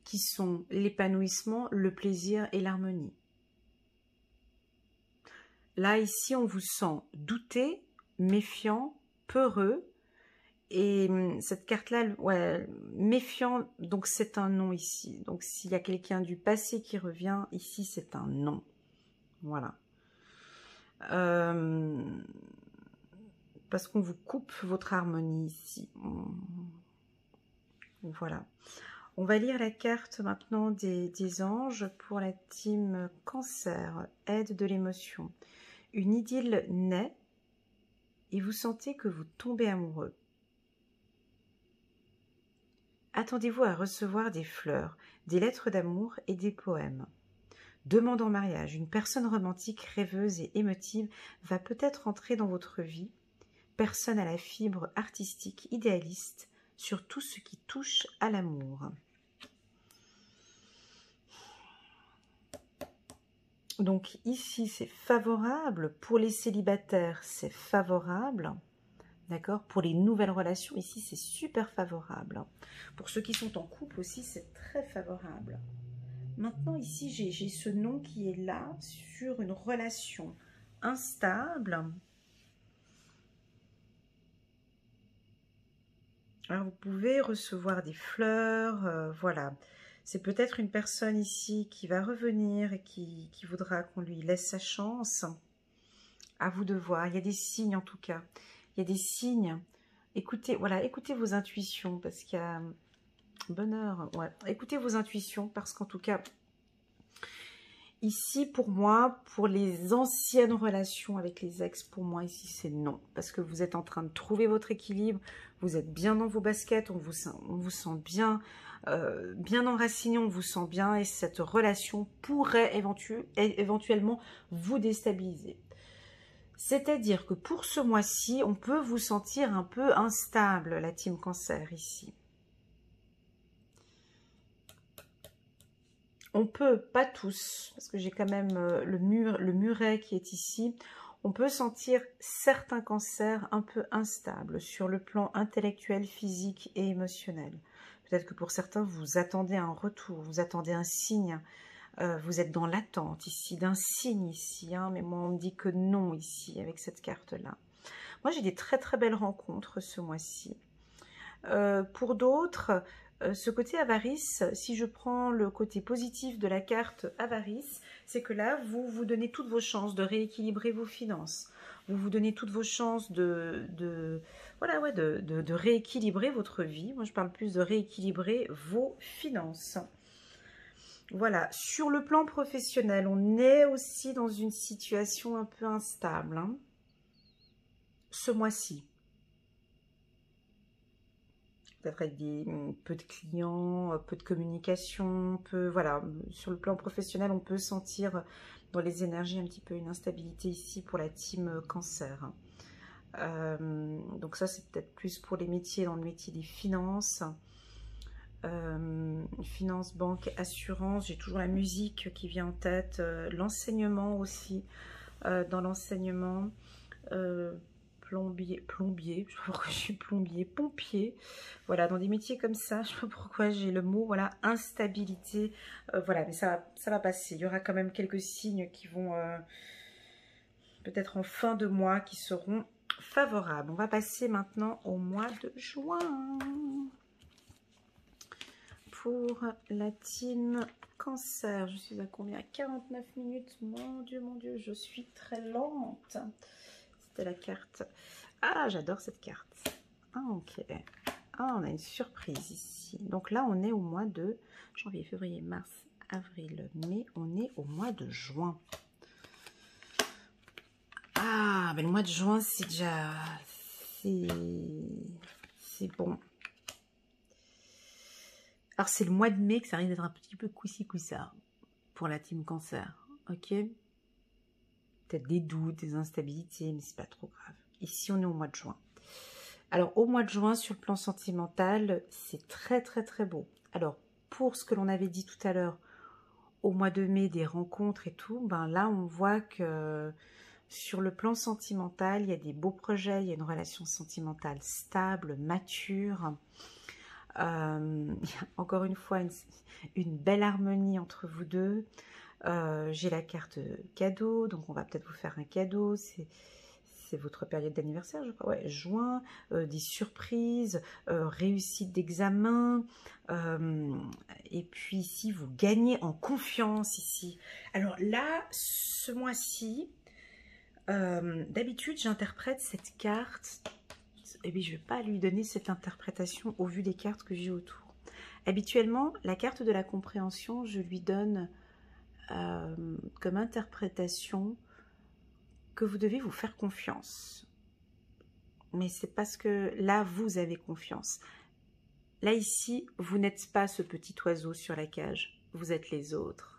qui sont l'épanouissement, le plaisir et l'harmonie. Là, ici, on vous sent douté, méfiant, peureux. Et cette carte-là, ouais, méfiant, donc c'est un non ici. Donc s'il y a quelqu'un du passé qui revient, ici, c'est un non. Voilà. Parce qu'on vous coupe votre harmonie ici. Voilà. On va lire la carte maintenant des anges pour la team Cancer, aide de l'émotion. Une idylle naît et vous sentez que vous tombez amoureux. Attendez-vous à recevoir des fleurs, des lettres d'amour et des poèmes. Demande en mariage, une personne romantique, rêveuse et émotive va peut-être entrer dans votre vie. Personne à la fibre artistique, idéaliste, sur tout ce qui touche à l'amour. Donc ici, c'est favorable. Pour les célibataires, c'est favorable. D'accord? Pour les nouvelles relations, ici, c'est super favorable. Pour ceux qui sont en couple aussi, c'est très favorable. Maintenant, ici, j'ai ce nom qui est là sur une relation instable. Alors, vous pouvez recevoir des fleurs, voilà. C'est peut-être une personne ici qui va revenir et qui voudra qu'on lui laisse sa chance. À vous de voir. Il y a des signes en tout cas. Il y a des signes. Écoutez, voilà, écoutez vos intuitions parce qu'il y a bonheur. Ouais. Écoutez vos intuitions parce qu'en tout cas, ici pour moi, pour les anciennes relations avec les ex, pour moi ici c'est non. Parce que vous êtes en train de trouver votre équilibre. Vous êtes bien dans vos baskets. On vous sent bien, bien enraciné. On vous sent bien et cette relation pourrait éventuellement vous déstabiliser. C'est-à-dire que pour ce mois-ci, on peut vous sentir un peu instable, la team Cancer, ici. On peut, pas tous, parce que j'ai quand même le muret qui est ici, on peut sentir certains cancers un peu instables sur le plan intellectuel, physique et émotionnel. Peut-être que pour certains, vous attendez un retour, vous attendez un signe. Vous êtes dans l'attente ici, d'un signe ici, hein, mais moi on me dit que non ici, avec cette carte-là. Moi j'ai des très très belles rencontres ce mois-ci. Pour d'autres, ce côté avarice, si je prends le côté positif de la carte avarice, c'est que là, vous vous donnez toutes vos chances de rééquilibrer vos finances. Vous vous donnez toutes vos chances voilà, ouais, de rééquilibrer votre vie. Moi je parle plus de rééquilibrer vos finances. Voilà, sur le plan professionnel, on est aussi dans une situation un peu instable, hein, ce mois-ci. Peut-être avec peu de clients, peu de communication, voilà, sur le plan professionnel, on peut sentir dans les énergies un petit peu une instabilité ici pour la team Cancer. Donc ça, c'est peut-être plus pour les métiers, dans le métier des finances. Finance, banque, assurance, j'ai toujours la musique qui vient en tête, l'enseignement aussi, dans l'enseignement, plombier, je sais pas pourquoi je suis plombier, pompier, voilà, dans des métiers comme ça, je sais pas pourquoi j'ai le mot, voilà, instabilité, voilà, mais ça va passer. Il y aura quand même quelques signes qui vont, peut-être en fin de mois, qui seront favorables. On va passer maintenant au mois de juin. Pour la team Cancer, je suis à combien? 49 minutes, mon Dieu, je suis très lente. C'était la carte. Ah, j'adore cette carte. Ah, ok. Ah, on a une surprise ici. Donc là, on est au mois de janvier, février, mars, avril, mai. On est au mois de juin. Ah, mais le mois de juin, c'est déjà... C'est bon. Alors, c'est le mois de mai que ça risque d'être un petit peu coussi-coussa pour la team Cancer. Ok? Peut-être des doutes, des instabilités, mais c'est pas trop grave. Ici, on est au mois de juin. Alors, au mois de juin, sur le plan sentimental, c'est très, très, très beau. Alors, pour ce que l'on avait dit tout à l'heure, au mois de mai, des rencontres et tout, ben là, on voit que sur le plan sentimental, il y a des beaux projets, il y a une relation sentimentale stable, mature. Il y a encore une fois une belle harmonie entre vous deux. J'ai la carte cadeau, donc on va peut-être vous faire un cadeau. C'est votre période d'anniversaire, je crois. Ouais, juin, des surprises, réussite d'examen. Et puis ici, vous gagnez en confiance ici. Alors là, ce mois-ci, d'habitude, j'interprète cette carte. Et bien, je ne vais pas lui donner cette interprétation au vu des cartes que j'ai autour. Habituellement, la carte de la compréhension, je lui donne comme interprétation que vous devez vous faire confiance. Mais c'est parce que là, vous avez confiance. Là, ici, vous n'êtes pas ce petit oiseau sur la cage. Vous êtes les autres.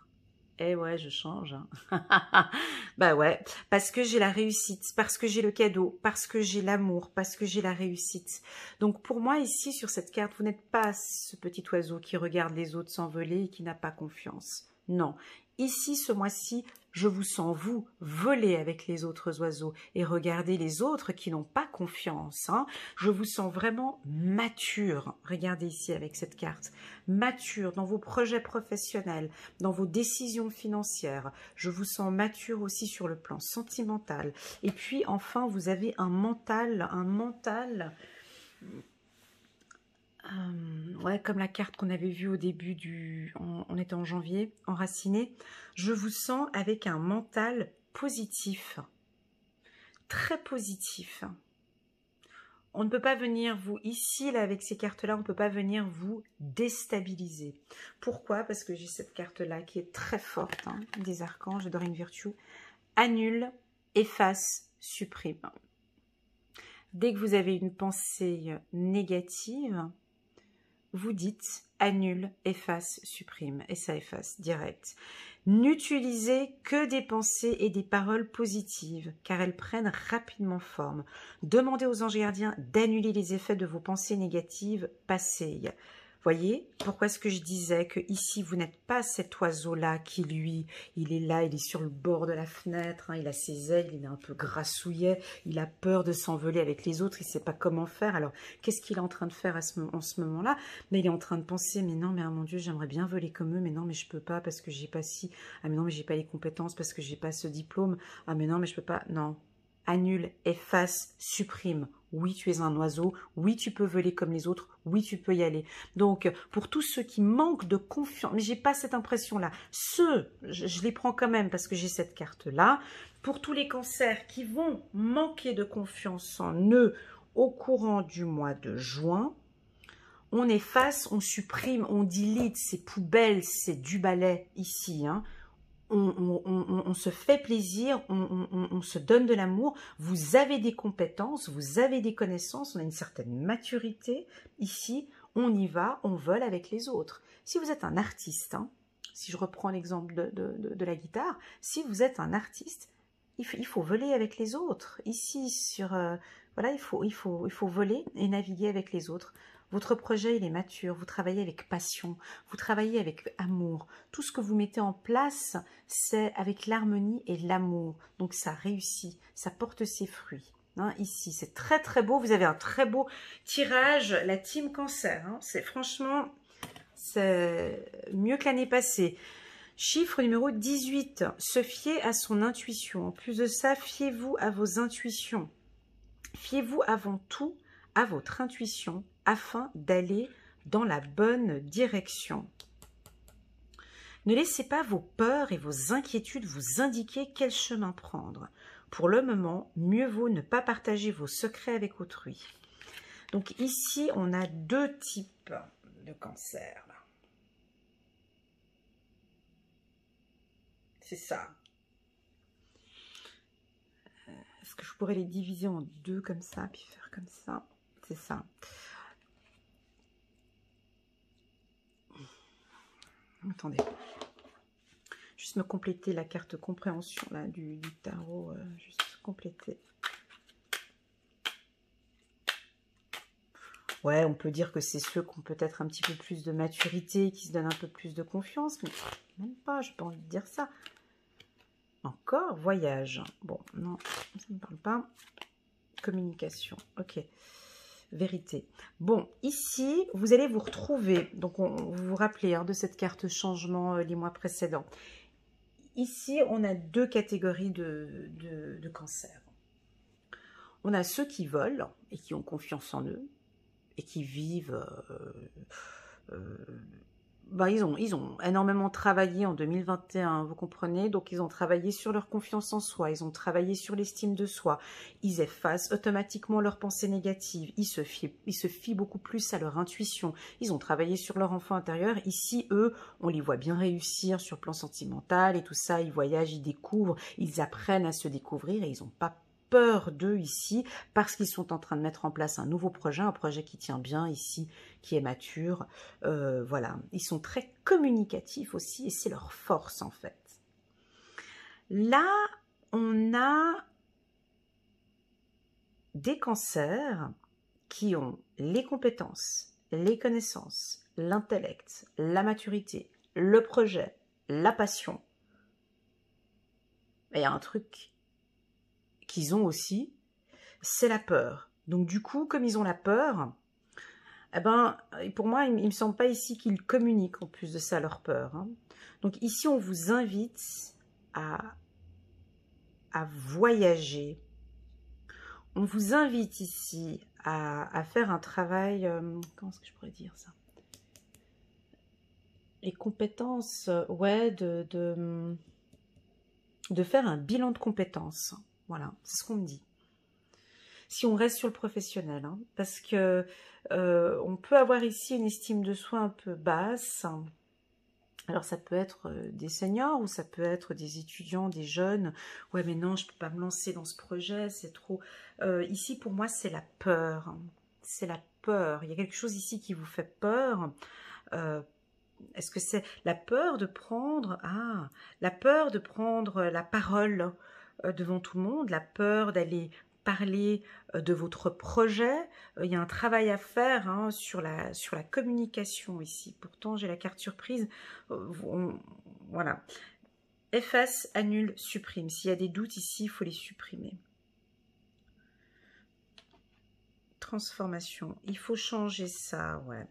Eh ouais, je change. Hein. Bah ouais, parce que j'ai la réussite, parce que j'ai le cadeau, parce que j'ai l'amour, parce que j'ai la réussite. Donc pour moi, ici, sur cette carte, vous n'êtes pas ce petit oiseau qui regarde les autres s'envoler et qui n'a pas confiance. Non. Ici, ce mois-ci, je vous sens, vous, voler avec les autres oiseaux et regarder les autres qui n'ont pas confiance. Hein. Je vous sens vraiment mature. Regardez ici avec cette carte. Mature dans vos projets professionnels, dans vos décisions financières. Je vous sens mature aussi sur le plan sentimental. Et puis, enfin, vous avez un mental... ouais, comme la carte qu'on avait vue au début on était en janvier, enraciné. Je vous sens avec un mental positif, très positif. On ne peut pas venir vous, ici, là, avec ces cartes-là, on ne peut pas venir vous déstabiliser. Pourquoi? Parce que j'ai cette carte-là qui est très forte, hein, des archanges de Dorine Virtue. Annule, efface, supprime. Dès que vous avez une pensée négative, vous dites annule, efface, supprime et ça efface direct. N'utilisez que des pensées et des paroles positives car elles prennent rapidement forme. Demandez aux anges gardiens d'annuler les effets de vos pensées négatives passées. Voyez, pourquoi est-ce que je disais que ici vous n'êtes pas cet oiseau-là qui lui, il est là, il est sur le bord de la fenêtre, hein, il a ses ailes, il est un peu grassouillet, il a peur de s'envoler avec les autres, il ne sait pas comment faire. Alors, qu'est-ce qu'il est en train de faire en ce moment-là? Mais il est en train de penser, mais non, mais oh mon Dieu, j'aimerais bien voler comme eux, mais non, mais je peux pas parce que j'ai pas ci, ah mais non, mais j'ai pas les compétences parce que j'ai pas ce diplôme, ah mais non, mais je peux pas, non. Annule, efface, supprime. Oui, tu es un oiseau. Oui, tu peux voler comme les autres. Oui, tu peux y aller. Donc, pour tous ceux qui manquent de confiance, mais j'ai pas cette impression-là. Ceux, je les prends quand même parce que j'ai cette carte-là. Pour tous les cancers qui vont manquer de confiance en eux au courant du mois de juin, on efface, on supprime, on delete ces poubelles, c'est du balai ici, hein. On se fait plaisir, on se donne de l'amour, vous avez des compétences, vous avez des connaissances, on a une certaine maturité. Ici, on y va, on vole avec les autres. Si vous êtes un artiste, hein, si je reprends l'exemple de la guitare, si vous êtes un artiste, il faut voler avec les autres. Ici, voilà, il faut voler et naviguer avec les autres. Votre projet, il est mature, vous travaillez avec passion, vous travaillez avec amour. Tout ce que vous mettez en place, c'est avec l'harmonie et l'amour. Donc ça réussit, ça porte ses fruits. Hein, ici, c'est très très beau. Vous avez un très beau tirage, la team cancer. Hein. C'est franchement, c'est mieux que l'année passée. Chiffre numéro 18, se fier à son intuition. En plus de ça, fiez-vous à vos intuitions. Fiez-vous avant tout à votre intuition afin d'aller dans la bonne direction. Ne laissez pas vos peurs et vos inquiétudes vous indiquer quel chemin prendre. Pour le moment, mieux vaut ne pas partager vos secrets avec autrui. Donc ici, on a deux types de cancer. C'est ça. Est-ce que je pourrais les diviser en deux comme ça, puis faire comme ça? C'est ça. Attendez. Juste me compléter la carte compréhension là, du tarot. Juste compléter. Ouais, on peut dire que c'est ceux qui ont peut-être un petit peu plus de maturité, qui se donnent un peu plus de confiance, mais même pas, je n'ai pas envie de dire ça. Encore, voyage. Bon, non, ça ne me parle pas. Communication, ok. Vérité. Bon, ici, vous allez vous retrouver, donc vous vous rappelez hein, de cette carte changement les mois précédents. Ici, on a deux catégories de cancers. On a ceux qui volent et qui ont confiance en eux et qui vivent... ils ont énormément travaillé en 2021, vous comprenez? Donc, ils ont travaillé sur leur confiance en soi, ils ont travaillé sur l'estime de soi. Ils effacent automatiquement leurs pensées négatives. Ils se fient beaucoup plus à leur intuition. Ils ont travaillé sur leur enfant intérieur. Ici, eux, on les voit bien réussir sur le plan sentimental et tout ça. Ils voyagent, ils découvrent, ils apprennent à se découvrir et ils n'ont pas peur d'eux ici parce qu'ils sont en train de mettre en place un nouveau projet, un projet qui tient bien ici, qui est mature. Voilà, ils sont très communicatifs aussi et c'est leur force en fait. Là, on a des cancers qui ont les compétences, les connaissances, l'intellect, la maturité, le projet, la passion. Il y a un truc qu'ils ont aussi, c'est la peur. Donc du coup, comme ils ont la peur, eh ben, pour moi, il ne me semble pas ici qu'ils communiquent en plus de ça leur peur. Hein. Donc ici, on vous invite à voyager. On vous invite ici à faire un travail, comment est-ce que je pourrais dire ça? Les compétences, ouais, de faire un bilan de compétences. Voilà, c'est ce qu'on me dit. Si on reste sur le professionnel, hein, parce que on peut avoir ici une estime de soi un peu basse. Alors ça peut être des seniors ou ça peut être des étudiants, des jeunes. Ouais mais non, je ne peux pas me lancer dans ce projet, c'est trop... ici pour moi c'est la peur. Hein. C'est la peur. Il y a quelque chose ici qui vous fait peur. Est-ce que c'est la peur de prendre... Ah, la peur de prendre la parole devant tout le monde, la peur d'aller parler de votre projet. Il y a un travail à faire hein, sur la communication ici. Pourtant, j'ai la carte surprise. Voilà. Efface, annule, supprime. S'il y a des doutes ici, il faut les supprimer. Transformation. Il faut changer ça, ouais.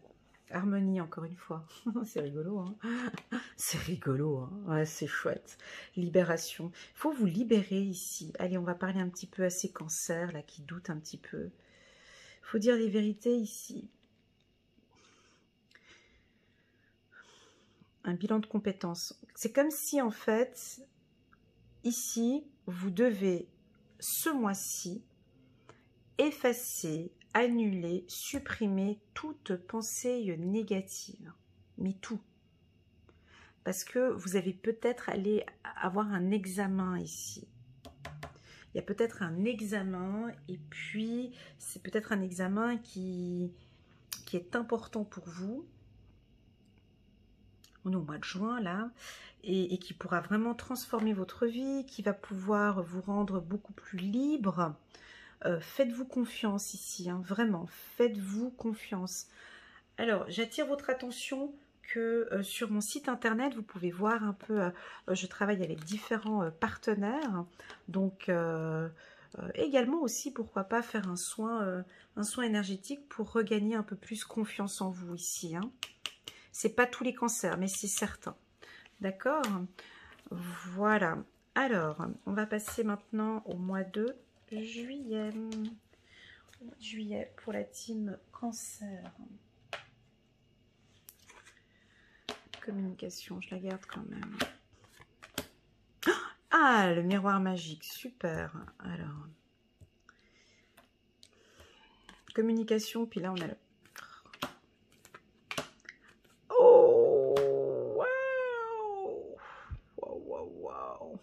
Harmonie, encore une fois. C'est rigolo, hein. C'est rigolo, hein. Ouais, c'est chouette. Libération. Il faut vous libérer ici. Allez, on va parler un petit peu à ces cancers, là, qui doutent un petit peu. Il faut dire les vérités ici. Un bilan de compétences. C'est comme si, en fait, ici, vous devez, ce mois-ci, effacer, annuler, supprimer toute pensée négative. Mais tout. Parce que vous avez peut-être allé avoir un examen ici. Il y a peut-être un examen et puis c'est peut-être un examen qui est important pour vous. On est au mois de juin là et qui pourra vraiment transformer votre vie, qui va pouvoir vous rendre beaucoup plus libre. Faites-vous confiance ici, hein, vraiment, faites-vous confiance. Alors, j'attire votre attention que sur mon site internet, vous pouvez voir un peu, je travaille avec différents partenaires, donc Également aussi, pourquoi pas faire un soin énergétique pour regagner un peu plus confiance en vous ici. Hein. C'est pas tous les cancers, mais c'est certain. D'accord? Voilà. Alors, on va passer maintenant au mois de juillet. Juillet pour la team cancer. Communication, je la garde quand même. Ah, le miroir magique, super. Alors, communication, puis là on a le... Oh, waouh, waouh, waouh, waouh.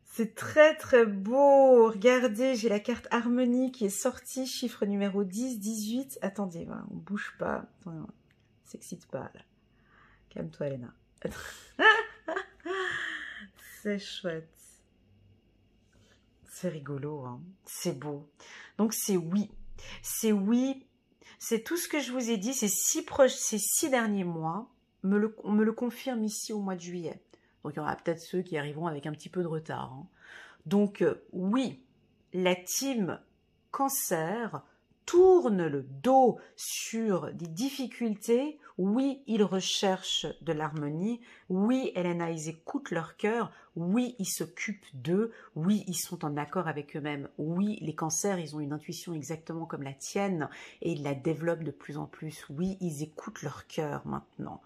C'est très très beau. Regardez, j'ai la carte harmonie qui est sortie, chiffre numéro 10, 18. Attendez, voilà, on bouge pas. Attendez, on s'excite pas là. Calme-toi, Léna. C'est chouette. C'est rigolo, hein. C'est beau. Donc c'est oui. C'est oui. C'est tout ce que je vous ai dit ces 6 derniers mois. On me le confirme ici au mois de juillet. Donc il y aura peut-être ceux qui arriveront avec un petit peu de retard. Hein. Donc oui, la team cancer tourne le dos sur des difficultés. Oui, ils recherchent de l'harmonie. Oui, Elena, ils écoutent leur cœur. Oui, ils s'occupent d'eux. Oui, ils sont en accord avec eux-mêmes. Oui, les cancers, ils ont une intuition exactement comme la tienne et ils la développent de plus en plus. Oui, ils écoutent leur cœur maintenant.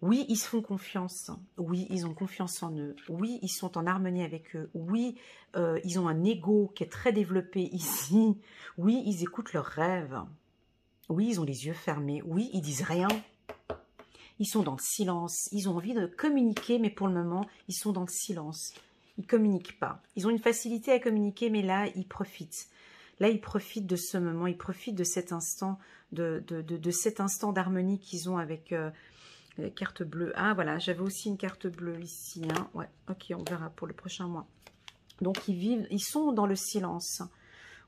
Oui, ils se font confiance. Oui, ils ont confiance en eux. Oui, ils sont en harmonie avec eux. Oui, ils ont un ego qui est très développé ici. Oui, ils écoutent leurs rêves. Oui, ils ont les yeux fermés. Oui, ils disent rien. Ils sont dans le silence. Ils ont envie de communiquer, mais pour le moment, ils sont dans le silence. Ils ne communiquent pas. Ils ont une facilité à communiquer, mais là, ils profitent. Là, ils profitent de ce moment. Ils profitent de cet instant, de cet instant d'harmonie qu'ils ont avec... les cartes bleues. Ah voilà, j'avais aussi une carte bleue ici. Hein. Ouais, ok, on verra pour le prochain mois. Donc ils sont dans le silence.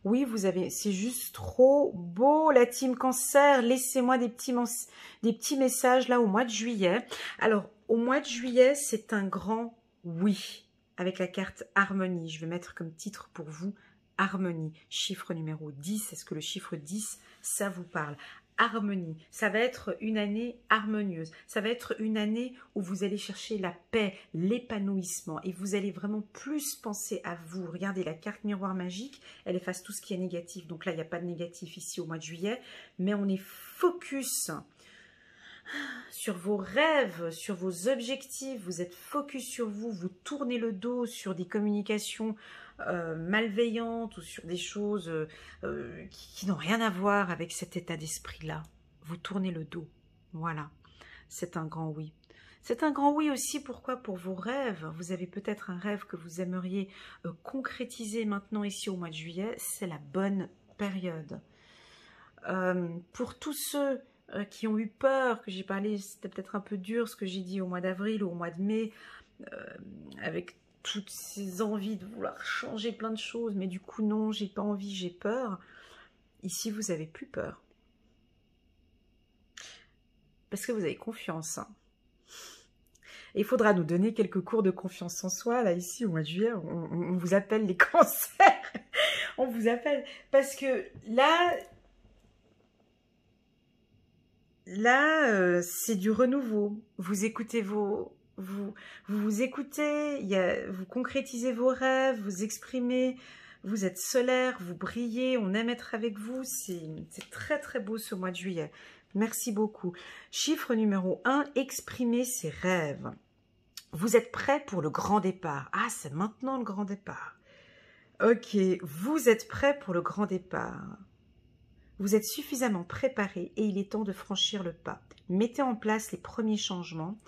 Oui, vous avez, c'est juste trop beau la team cancer. Laissez-moi des petits messages là au mois de juillet. Alors, au mois de juillet, c'est un grand oui avec la carte harmonie. Je vais mettre comme titre pour vous harmonie. Chiffre numéro 10. Est-ce que le chiffre 10, ça vous parle? Harmonie, ça va être une année harmonieuse, ça va être une année où vous allez chercher la paix, l'épanouissement et vous allez vraiment plus penser à vous. Regardez la carte miroir magique, elle efface tout ce qui est négatif, donc là il n'y a pas de négatif ici au mois de juillet, mais on est focus sur vos rêves, sur vos objectifs, vous êtes focus sur vous, vous tournez le dos sur des communications malveillantes ou sur des choses qui n'ont rien à voir avec cet état d'esprit-là. Vous tournez le dos. Voilà. C'est un grand oui. C'est un grand oui aussi, pourquoi? Pour vos rêves. Vous avez peut-être un rêve que vous aimeriez concrétiser maintenant ici au mois de juillet. C'est la bonne période. Pour tous ceux qui ont eu peur, que j'ai parlé, c'était peut-être un peu dur ce que j'ai dit au mois d'avril ou au mois de mai, avec toutes ces envies de vouloir changer plein de choses, mais du coup non, j'ai pas envie, j'ai peur. Ici, vous avez plus peur. Parce que vous avez confiance. Hein. Et il faudra nous donner quelques cours de confiance en soi. Là, ici, au mois de juillet, on vous appelle les cancers. On vous appelle. Parce que là, c'est du renouveau. Vous écoutez vous écoutez, vous concrétisez vos rêves, vous exprimez, vous êtes solaire, vous brillez, on aime être avec vous. C'est très très beau ce mois de juillet. Merci beaucoup. Chiffre numéro 1, exprimer ses rêves. Vous êtes prêt pour le grand départ. Ah, c'est maintenant le grand départ. Ok, vous êtes prêt pour le grand départ. Vous êtes suffisamment préparé et il est temps de franchir le pas. Mettez en place les premiers changements.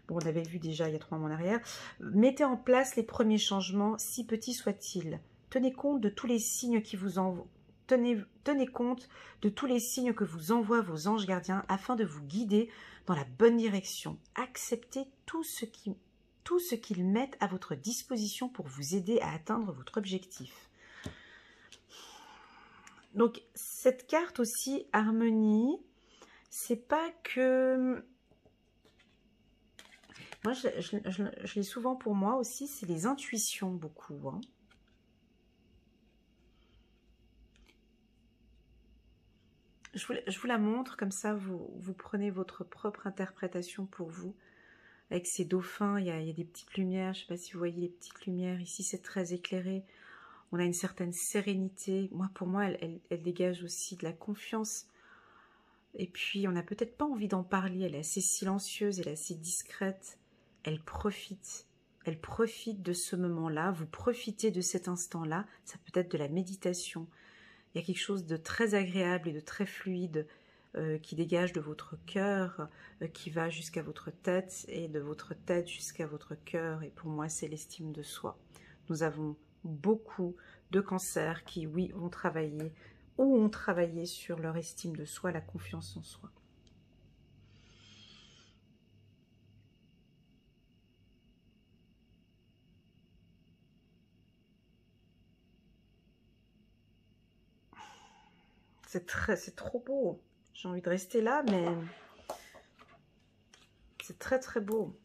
Bon, on avait vu déjà il y a 3 mois en arrière. Mettez en place les premiers changements, si petits soient-ils. Tenez compte de tous les signes qui vous envoient. Tenez compte de tous les signes que vous envoient vos anges gardiens afin de vous guider dans la bonne direction. Acceptez tout ce qu'ils mettent à votre disposition pour vous aider à atteindre votre objectif. Donc, cette carte aussi, harmonie, c'est pas que... Moi, je l'ai souvent pour moi aussi, c'est les intuitions beaucoup. Hein. Je vous la montre, comme ça vous prenez votre propre interprétation pour vous. Avec ces dauphins, il y a des petites lumières, je ne sais pas si vous voyez les petites lumières, ici c'est très éclairé. On a une certaine sérénité. Moi, pour moi, elle dégage aussi de la confiance. Et puis, on n'a peut-être pas envie d'en parler. Elle est assez silencieuse, elle est assez discrète. Elle profite. Elle profite de ce moment-là. Vous profitez de cet instant-là. Ça peut être de la méditation. Il y a quelque chose de très agréable et de très fluide qui dégage de votre cœur, qui va jusqu'à votre tête et de votre tête jusqu'à votre cœur. Et pour moi, c'est l'estime de soi. Nous avons beaucoup de cancers qui, oui, ont travaillé ou ont travaillé sur leur estime de soi, la confiance en soi. C'est trop beau. J'ai envie de rester là, mais c'est très très beau.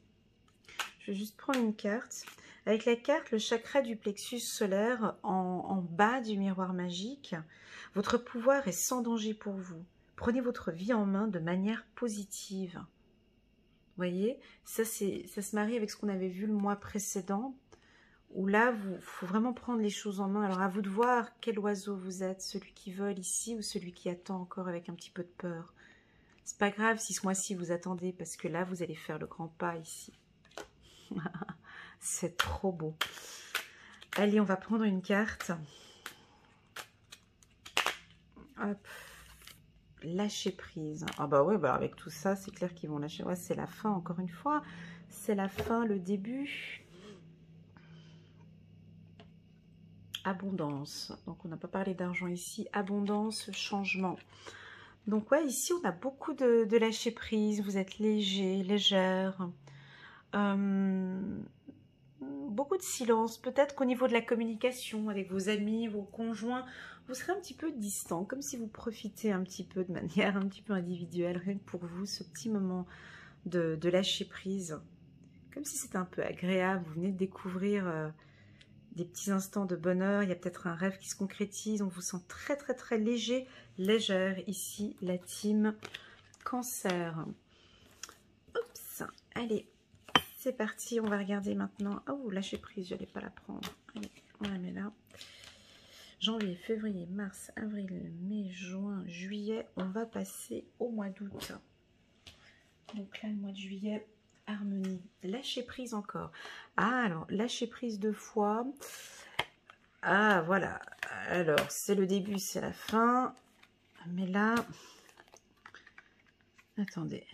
Je vais juste prendre une carte. Avec la carte, le chakra du plexus solaire en bas du miroir magique, votre pouvoir est sans danger pour vous. Prenez votre vie en main de manière positive. Vous voyez, ça se marie avec ce qu'on avait vu le mois précédent, où là, il faut vraiment prendre les choses en main. Alors, à vous de voir quel oiseau vous êtes, celui qui vole ici ou celui qui attend encore avec un petit peu de peur. C'est pas grave si ce mois-ci vous attendez, parce que là, vous allez faire le grand pas ici. C'est trop beau. Allez, on va prendre une carte. Hop. Lâcher prise. Ah bah oui, bah avec tout ça, c'est clair qu'ils vont lâcher. Ouais, c'est la fin, encore une fois. C'est la fin, le début. Abondance. Donc, on n'a pas parlé d'argent ici. Abondance, changement. Donc, ouais, ici, on a beaucoup de lâcher prise. Vous êtes léger, légère. Beaucoup de silence. Peut-être qu'au niveau de la communication avec vos amis, vos conjoints, vous serez un petit peu distant, comme si vous profitez un petit peu de manière un petit peu individuelle, rien que pour vous, ce petit moment de lâcher prise. Comme si c'était un peu agréable, vous venez de découvrir des petits instants de bonheur, il y a peut-être un rêve qui se concrétise, on vous sent très très très léger, légère. Ici, la team Cancer. Oups, allez. C'est parti, on va regarder maintenant. Oh, lâcher prise, je n'allais pas la prendre. Allez, on la met là. Janvier, février, mars, avril, mai, juin, juillet. On va passer au mois d'août. Donc là, le mois de juillet, harmonie. Lâcher prise encore. Ah, alors, lâcher prise 2 fois. Ah, voilà. Alors, c'est le début, c'est la fin. Mais là... Attendez.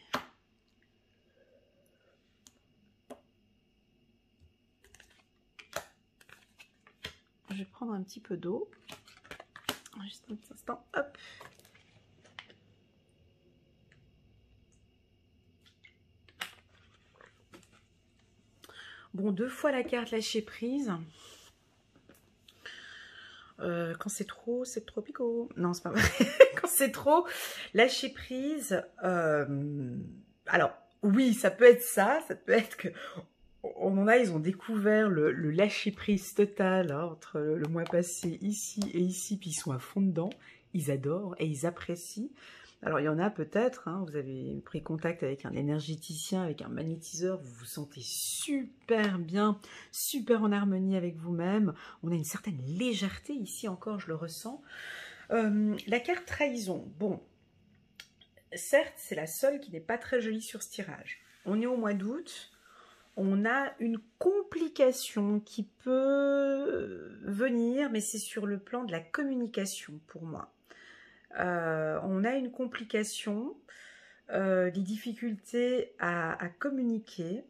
Je vais prendre un petit peu d'eau. Juste un petit instant. Hop. Bon, 2 fois la carte lâcher prise. Quand c'est trop, c'est trop picot. Non, c'est pas vrai. Quand c'est trop, lâcher prise. Alors, oui, ça peut être ça. Ça peut être que... On en a, ils ont découvert le lâcher prise total hein, entre le mois passé ici et ici, puis ils sont à fond dedans. Ils adorent et ils apprécient. Alors, il y en a peut-être, hein, vous avez pris contact avec un énergéticien, avec un magnétiseur, vous vous sentez super bien, super en harmonie avec vous-même. On a une certaine légèreté ici encore, je le ressens. La carte trahison, bon, certes, c'est la seule qui n'est pas très jolie sur ce tirage. On est au mois d'août. On a une complication qui peut venir, mais c'est sur le plan de la communication pour moi. On a une complication, des difficultés à communiquer,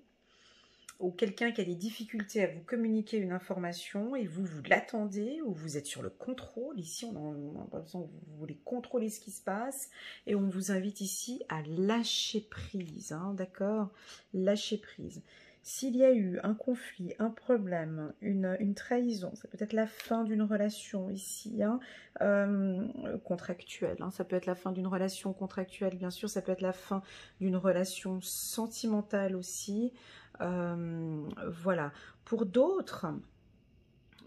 ou quelqu'un qui a des difficultés à vous communiquer une information et vous l'attendez, ou vous êtes sur le contrôle. Ici, on a l'impression que vous voulez contrôler ce qui se passe et on vous invite ici à lâcher prise, hein, d'accord? Lâcher prise. S'il y a eu un conflit, un problème, une trahison, ça peut être la fin d'une relation ici, hein, contractuelle, hein, ça peut être la fin d'une relation contractuelle, bien sûr, ça peut être la fin d'une relation sentimentale aussi. Voilà. Pour d'autres,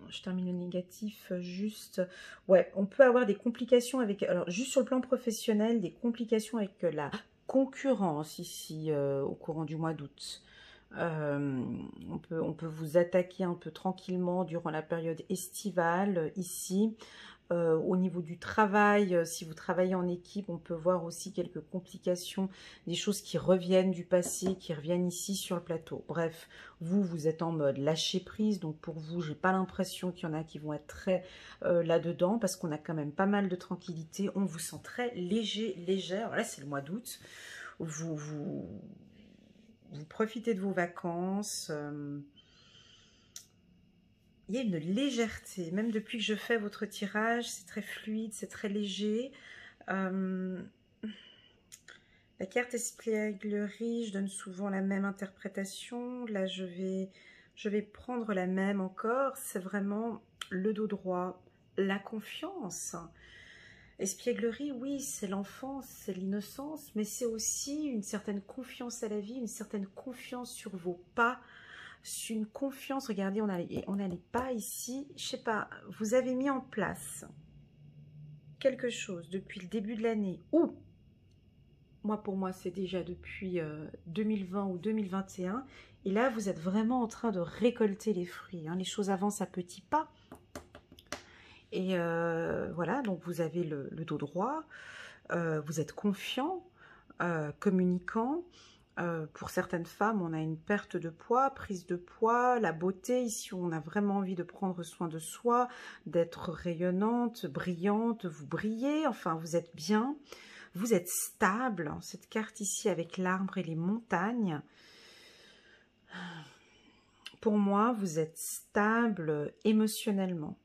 je termine le négatif, juste, ouais, on peut avoir des complications avec, alors juste sur le plan professionnel, des complications avec la concurrence ici au courant du mois d'août. On peut vous attaquer un peu tranquillement durant la période estivale ici. Au niveau du travail, si vous travaillez en équipe, on peut voir aussi quelques complications, des choses qui reviennent du passé, qui reviennent ici sur le plateau. Bref, vous êtes en mode lâcher prise, donc pour vous, j'ai pas l'impression qu'il y en a qui vont être très là-dedans, parce qu'on a quand même pas mal de tranquillité, on vous sent très léger, légère. Là, c'est le mois d'août, vous profitez de vos vacances. Il y a une légèreté, même depuis que je fais votre tirage, c'est très fluide, c'est très léger. La carte espièglerie, je donne souvent la même interprétation. Là, je vais prendre la même encore. C'est vraiment le dos droit, la confiance. Espièglerie, oui, c'est l'enfance, c'est l'innocence, mais c'est aussi une certaine confiance à la vie, une certaine confiance sur vos pas, une confiance. Regardez, on a les pas ici, je sais pas, vous avez mis en place quelque chose depuis le début de l'année, ou pour moi c'est déjà depuis 2020 ou 2021, et là vous êtes vraiment en train de récolter les fruits, hein. Les choses avancent à petits pas, et voilà, donc vous avez le dos droit, vous êtes confiant, communicant. Pour certaines femmes, on a une perte de poids, prise de poids, la beauté. Ici, on a vraiment envie de prendre soin de soi, d'être rayonnante, brillante, vous brillez, enfin, vous êtes bien, vous êtes stable. Cette carte ici avec l'arbre et les montagnes, pour moi, vous êtes stable émotionnellement.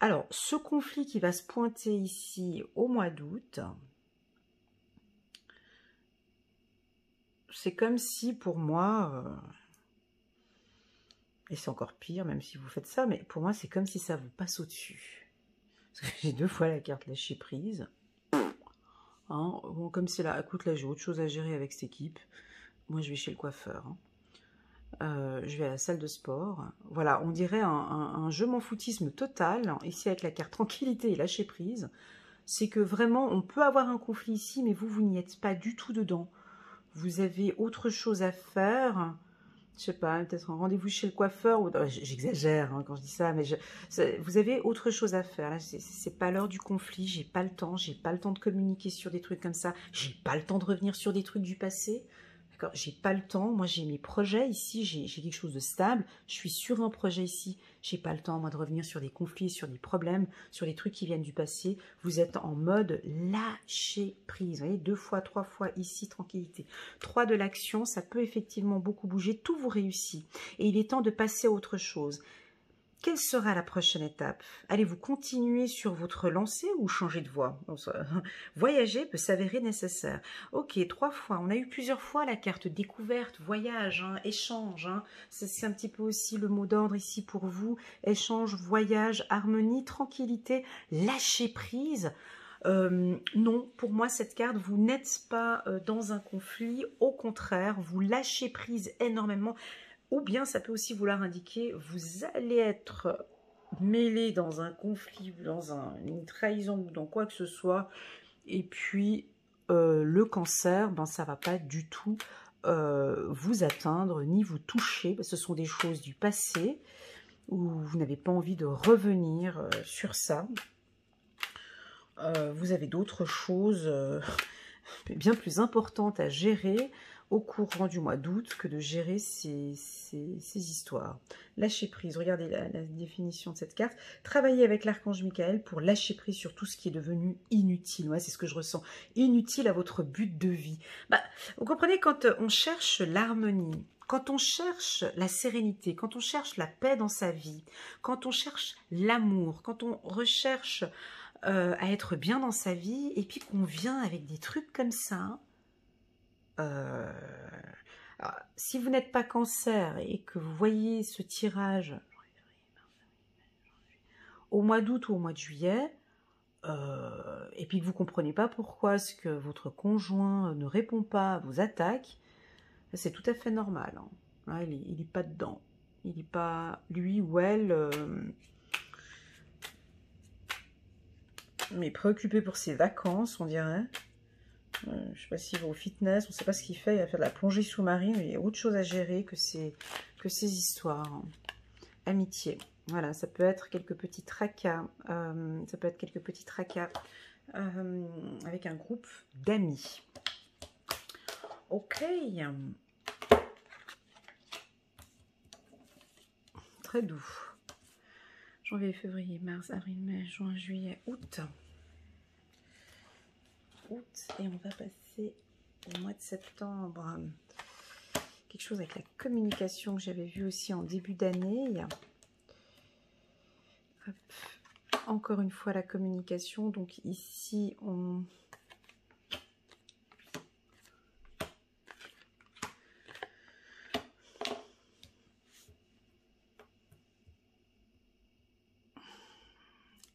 Alors, ce conflit qui va se pointer ici au mois d'août, c'est comme si pour moi, et c'est encore pire même si vous faites ça, mais pour moi c'est comme si ça vous passe au-dessus. Parce que j'ai 2 fois la carte lâcher prise. Hein, bon, comme c'est là, écoute, là j'ai autre chose à gérer avec cette équipe. Moi je vais chez le coiffeur. Hein. Je vais à la salle de sport. Voilà, on dirait un je m'en foutisme total, hein, ici avec la carte tranquillité et lâcher prise. C'est que vraiment, on peut avoir un conflit ici, mais vous n'y êtes pas du tout dedans. Vous avez autre chose à faire. Je sais pas, peut-être un rendez-vous chez le coiffeur, ou j'exagère hein, quand je dis ça, mais vous avez autre chose à faire. Là, c'est pas l'heure du conflit, j'ai pas le temps de communiquer sur des trucs comme ça, j'ai pas le temps de revenir sur des trucs du passé. D'accord, j'ai pas le temps, moi j'ai mes projets ici, j'ai quelque chose de stable, je suis sur un projet ici, j'ai pas le temps moi de revenir sur des conflits, sur des problèmes, sur des trucs qui viennent du passé. Vous êtes en mode lâcher prise, vous voyez, 2 fois, 3 fois ici, tranquillité. 3 de l'action, ça peut effectivement beaucoup bouger, tout vous réussit. Et il est temps de passer à autre chose. Quelle sera la prochaine étape? Allez-vous continuer sur votre lancée ou changer de voie? Voyager peut s'avérer nécessaire. Ok, 3 fois. On a eu plusieurs fois la carte découverte, voyage, hein, échange. Hein. C'est un petit peu aussi le mot d'ordre ici pour vous. Échange, voyage, harmonie, tranquillité, lâcher prise. Non, pour moi, cette carte, vous n'êtes pas dans un conflit. Au contraire, vous lâchez prise énormément. Ou bien ça peut aussi vouloir indiquer vous allez être mêlé dans un conflit, dans une trahison ou dans quoi que ce soit. Et puis le cancer, ben, ça ne va pas du tout vous atteindre ni vous toucher. Ce sont des choses du passé où vous n'avez pas envie de revenir sur ça. Vous avez d'autres choses bien plus importantes à gérer au courant du mois d'août que de gérer ces histoires. Lâcher prise, regardez la définition de cette carte. Travailler avec l'archange Michael pour lâcher prise sur tout ce qui est devenu inutile. Ouais, c'est ce que je ressens. Inutile à votre but de vie. Bah, vous comprenez, quand on cherche l'harmonie, quand on cherche la sérénité, quand on cherche la paix dans sa vie, quand on cherche l'amour, quand on recherche à être bien dans sa vie, et puis qu'on vient avec des trucs comme ça, Alors, si vous n'êtes pas Cancer et que vous voyez ce tirage au mois d'août ou au mois de juillet, et puis que vous ne comprenez pas pourquoi est-ce que votre conjoint ne répond pas, vous attaque, c'est tout à fait normal. Hein. Là, il n'est pas dedans. Il n'est pas, lui ou elle, mais préoccupé pour ses vacances, on dirait. Je ne sais pas s'il va au fitness, on ne sait pas ce qu'il fait. Il va faire de la plongée sous-marine, mais il y a autre chose à gérer que ces histoires. Hein. Amitié. Voilà, ça peut être quelques petits tracas. Avec un groupe d'amis. Ok. Très doux. Janvier, février, mars, avril, mai, juin, juillet, août. Et on va passer au mois de septembre. Quelque chose avec la communication que j'avais vu aussi en début d'année. Encore une fois la communication. Donc ici on...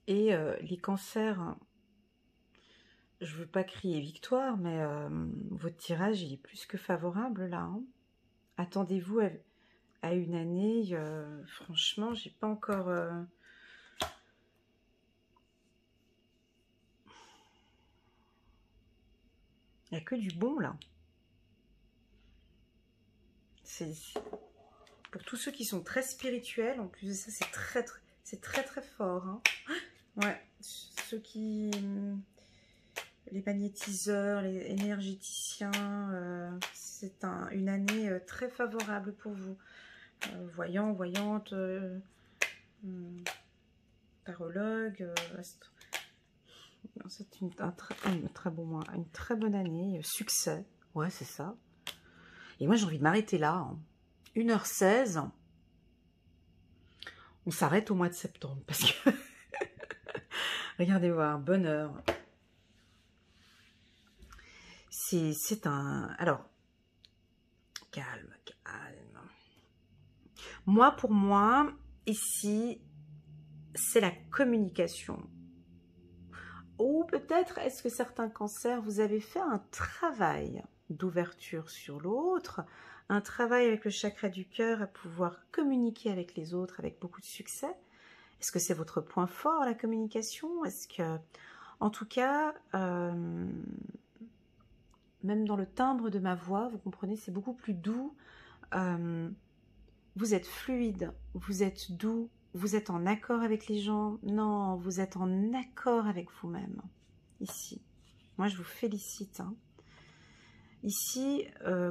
Et les cancers, je veux pas crier victoire, mais votre tirage il est plus que favorable là. Hein. Attendez-vous à une année, franchement, j'ai pas encore... Il n'y a que du bon là. C'est pour tous ceux qui sont très spirituels, en plus de ça, c'est très fort. Hein. Ouais, ceux qui... les magnétiseurs, les énergéticiens, c'est une année très favorable pour vous. Voyant, voyante, tarologue, c'est un très bon mois, une très bonne année, succès, ouais c'est ça. Et moi j'ai envie de m'arrêter là, hein. 1h16, on s'arrête au mois de septembre, parce que, regardez voir, bonheur. C'est un... Alors, calme. Moi, pour moi, ici, c'est la communication. Ou peut-être, est-ce que certains cancers, vous avez fait un travail d'ouverture sur l'autre, un travail avec le chakra du cœur à pouvoir communiquer avec les autres avec beaucoup de succès? Est-ce que c'est votre point fort, la communication? Est-ce que, en tout cas... même dans le timbre de ma voix, vous comprenez, c'est beaucoup plus doux. Vous êtes fluide, vous êtes doux, vous êtes en accord avec les gens. Non, vous êtes en accord avec vous-même. Ici. Moi, je vous félicite. Hein. Ici,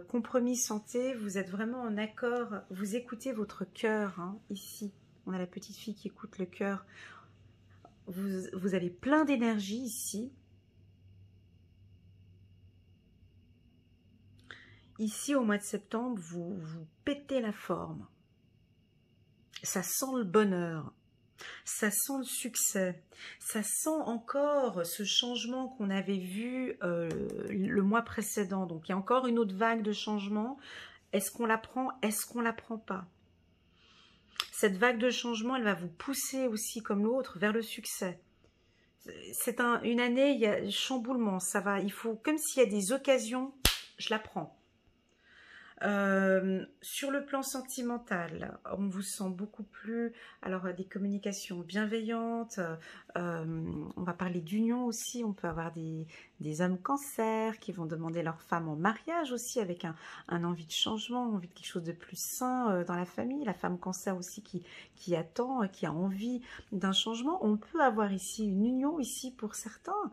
compromis santé, vous êtes vraiment en accord. Vous écoutez votre cœur. Hein, ici, on a la petite fille qui écoute le cœur. Vous avez plein d'énergie ici. Ici, au mois de septembre, vous pétez la forme. Ça sent le bonheur. Ça sent le succès. Ça sent encore ce changement qu'on avait vu le mois précédent. Donc, il y a encore une autre vague de changement. Est-ce qu'on la prend? Est-ce qu'on la prend pas? Cette vague de changement, elle va vous pousser aussi, comme l'autre, vers le succès. C'est une année, il y a chamboulement. Ça va, il faut, comme s'il y a des occasions, je la prends. Sur le plan sentimental, on vous sent beaucoup plus, alors des communications bienveillantes, on va parler d'union aussi, on peut avoir des hommes cancer qui vont demander leur femme en mariage aussi avec un envie de changement, envie de quelque chose de plus sain dans la famille, la femme cancer aussi qui attend, qui a envie d'un changement. On peut avoir ici une union ici pour certains.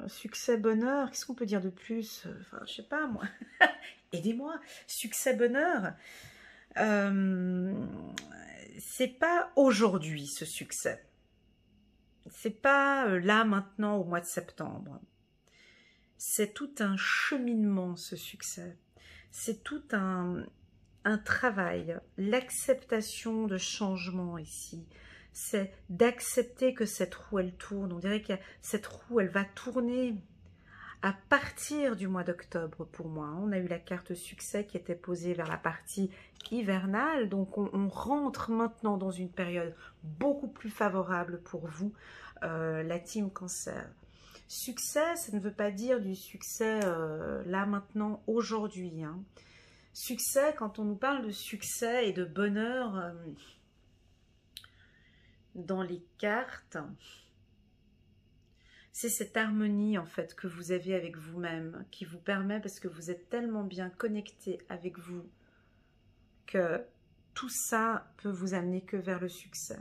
Succès, bonheur, qu'est-ce qu'on peut dire de plus? Enfin, je sais pas, moi. Aidez-moi. Succès, bonheur. C'est pas aujourd'hui, ce succès. C'est pas là, maintenant, au mois de septembre. C'est tout un cheminement, ce succès. C'est tout un travail. L'acceptation de changement ici. C'est d'accepter que cette roue, elle tourne. On dirait que cette roue, elle va tourner À partir du mois d'octobre, pour moi, hein, on a eu la carte succès qui était posée vers la partie hivernale. Donc, on rentre maintenant dans une période beaucoup plus favorable pour vous, la team Cancer. Succès, ça ne veut pas dire du succès là, maintenant, aujourd'hui. Hein. Succès, quand on nous parle de succès et de bonheur dans les cartes, c'est cette harmonie en fait que vous avez avec vous-même qui vous permet, parce que vous êtes tellement bien connecté avec vous, que tout ça peut vous amener que vers le succès.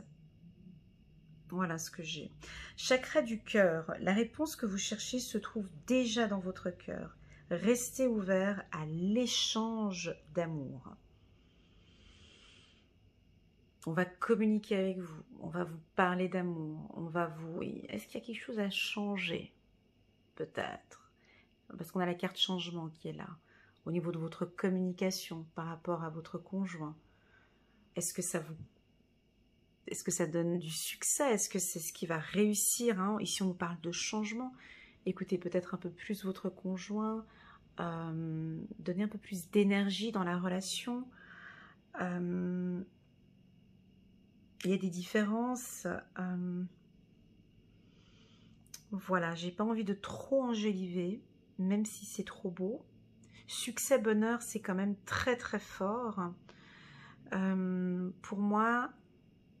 Voilà ce que j'ai. Chakra du cœur, la réponse que vous cherchez se trouve déjà dans votre cœur. Restez ouvert à l'échange d'amour. On va communiquer avec vous, on va vous parler d'amour, on va vous... Est-ce qu'il y a quelque chose à changer? Peut-être. Parce qu'on a la carte changement qui est là. Au niveau de votre communication par rapport à votre conjoint. Est-ce que ça vous... Est-ce que ça donne du succès? Est-ce que c'est ce qui va réussir, hein? Ici, on nous parle de changement. Écoutez peut-être un peu plus votre conjoint. Donner un peu plus d'énergie dans la relation. Il y a des différences. Voilà, j'ai pas envie de trop enjoliver, même si c'est trop beau. Succès, bonheur, c'est quand même très très fort. Pour moi,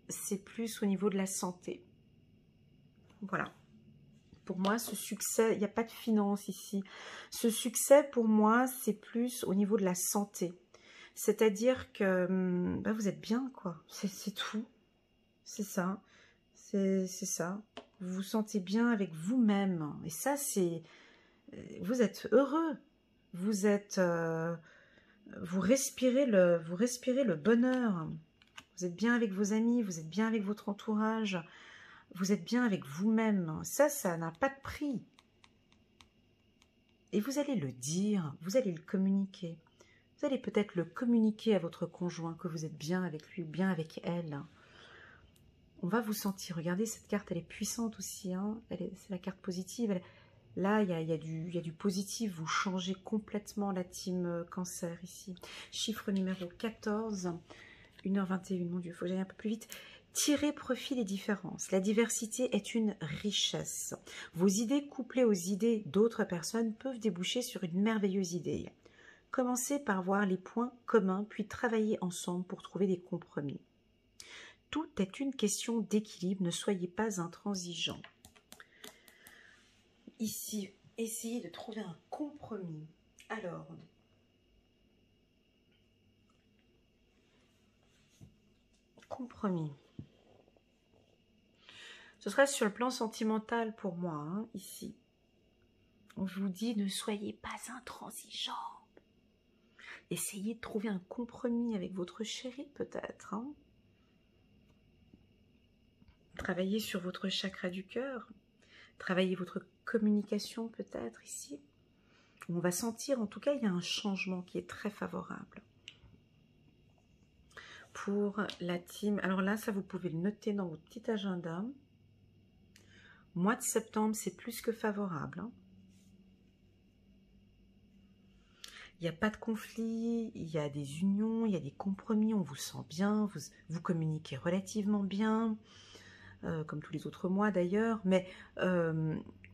c'est plus au niveau de la santé. Voilà. Pour moi, ce succès, il n'y a pas de finance ici. Ce succès, pour moi, c'est plus au niveau de la santé. C'est-à-dire que bah, vous êtes bien, quoi. C'est tout. C'est ça. C'est ça. Vous vous sentez bien avec vous-même. Et ça, c'est... Vous êtes heureux. Vous êtes... vous respirez le bonheur. Vous êtes bien avec vos amis, vous êtes bien avec votre entourage, vous êtes bien avec vous-même. Ça n'a pas de prix. Et vous allez le dire, vous allez le communiquer. Vous allez peut-être le communiquer à votre conjoint, que vous êtes bien avec lui, bien avec elle. On va vous sentir. Regardez, cette carte, elle est puissante aussi. Hein. C'est la carte positive. Là, il y a du positif. Vous changez complètement la team Cancer ici. Chiffre numéro 14. 1h21, mon Dieu, il faut que j'aille un peu plus vite. Tirez profit des différences. La diversité est une richesse. Vos idées couplées aux idées d'autres personnes peuvent déboucher sur une merveilleuse idée. Commencez par voir les points communs, puis travaillez ensemble pour trouver des compromis. Tout est une question d'équilibre, ne soyez pas intransigeants. Ici, essayez de trouver un compromis. Alors... compromis. Ce serait sur le plan sentimental pour moi, hein, ici. On vous dit, ne soyez pas intransigeants. Essayez de trouver un compromis avec votre chéri, peut-être. Hein. Travaillez sur votre chakra du cœur. Travaillez votre communication, peut-être, ici. On va sentir, en tout cas, il y a un changement qui est très favorable. Pour la team, alors là, ça, vous pouvez le noter dans votre petit agenda. Mois de septembre, c'est plus que favorable. Hein. Il n'y a pas de conflit, il y a des unions, il y a des compromis, on vous sent bien, vous communiquez relativement bien, comme tous les autres mois d'ailleurs, mais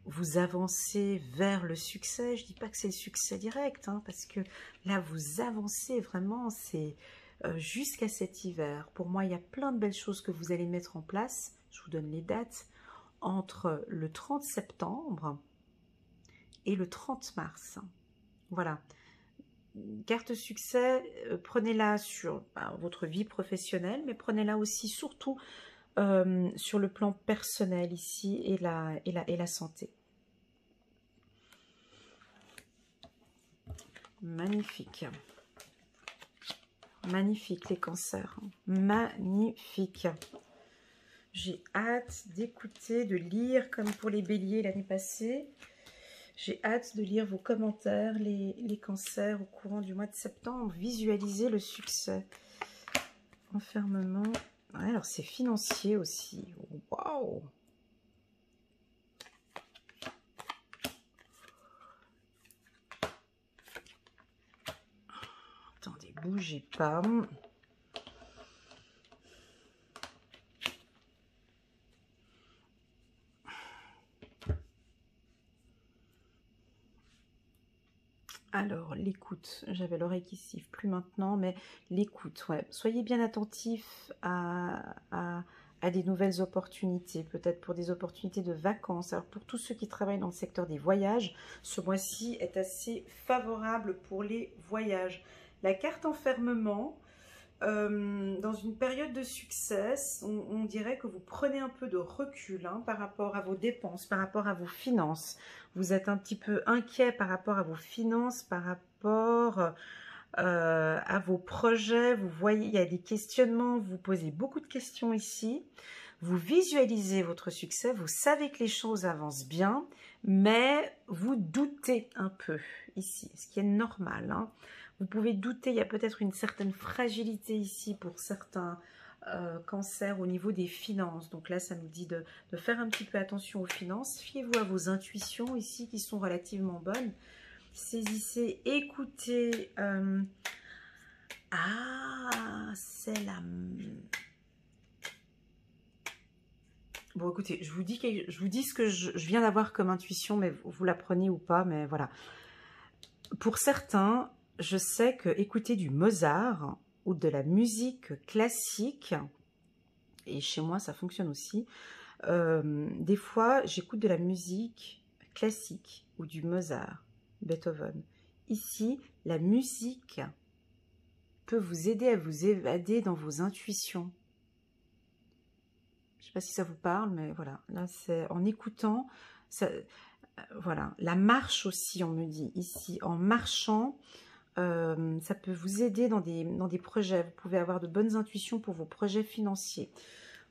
vous avancez vers le succès. Je ne dis pas que c'est le succès direct, hein, parce que là, vous avancez vraiment, c'est jusqu'à cet hiver. Pour moi, il y a plein de belles choses que vous allez mettre en place. Je vous donne les dates. Entre le 30 septembre et le 30 mars. Voilà. Carte succès, prenez-la sur votre vie professionnelle, mais prenez-la aussi surtout sur le plan personnel ici et la santé. Magnifique. Magnifique les cancers. Magnifique. J'ai hâte d'écouter, de lire, comme pour les béliers l'année passée. J'ai hâte de lire vos commentaires, les cancers, au courant du mois de septembre. Visualisez le succès. Enfermement. Ouais, alors, c'est financier aussi. Waouh! attendez, bougez pas. Alors, l'écoute, j'avais l'oreille qui siffle, plus maintenant, mais l'écoute, ouais. Soyez bien attentifs à des nouvelles opportunités, peut-être pour des opportunités de vacances. Alors, pour tous ceux qui travaillent dans le secteur des voyages, ce mois-ci est assez favorable pour les voyages. La carte enfermement, dans une période de succès, on dirait que vous prenez un peu de recul hein, par rapport à vos dépenses, par rapport à vos finances. Vous êtes un petit peu inquiet par rapport à vos finances, par rapport à vos projets. Vous voyez, il y a des questionnements, vous posez beaucoup de questions ici. Vous visualisez votre succès, vous savez que les choses avancent bien, mais vous doutez un peu ici, ce qui est normal. Hein. Vous pouvez douter, il y a peut-être une certaine fragilité ici pour certains cancers au niveau des finances. Donc là, ça nous dit de faire un petit peu attention aux finances. Fiez-vous à vos intuitions ici qui sont relativement bonnes. Saisissez, écoutez. Ah, c'est la... Bon, écoutez, je vous dis ce que je viens d'avoir comme intuition, mais vous la prenez ou pas, mais voilà. Pour certains, je sais que écouter du Mozart ou de la musique classique, et chez moi ça fonctionne aussi, des fois j'écoute de la musique classique ou du Mozart, Beethoven. Ici, la musique peut vous aider à vous évader dans vos intuitions. Je ne sais pas si ça vous parle, mais voilà, là c'est en écoutant, ça, voilà, la marche aussi, on me dit ici, en marchant, ça peut vous aider dans des projets. Vous pouvez avoir de bonnes intuitions pour vos projets financiers.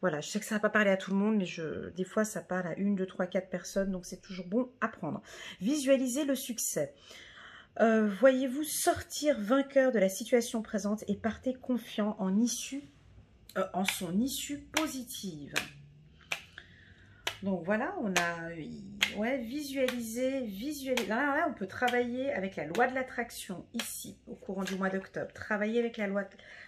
Voilà, je sais que ça ne va pas parler à tout le monde, mais des fois ça parle à 1, 2, 3, 4 personnes, donc c'est toujours bon à prendre. Visualisez le succès. Voyez-vous sortir vainqueur de la situation présente et partez confiant en son issue positive. Donc voilà, on a visualisé. Là, on peut travailler avec la loi de l'attraction ici, au courant du mois d'octobre. Travailler avec la loi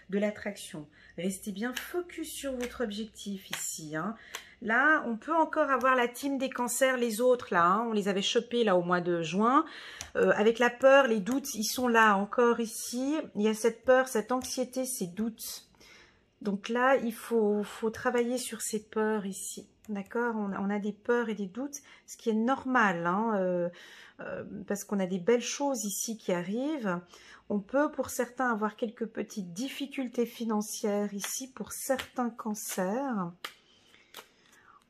de l'attraction. Restez bien focus sur votre objectif ici. Hein. Là, on peut encore avoir la team des cancers, les autres là. Hein, on les avait chopés là au mois de juin. Avec la peur, les doutes, ils sont là encore ici. Il y a cette peur, cette anxiété, ces doutes. Donc là, il faut travailler sur ces peurs ici. D'accord, on a des peurs et des doutes, ce qui est normal, hein, parce qu'on a des belles choses ici qui arrivent. On peut, pour certains, avoir quelques petites difficultés financières ici, pour certains cancers.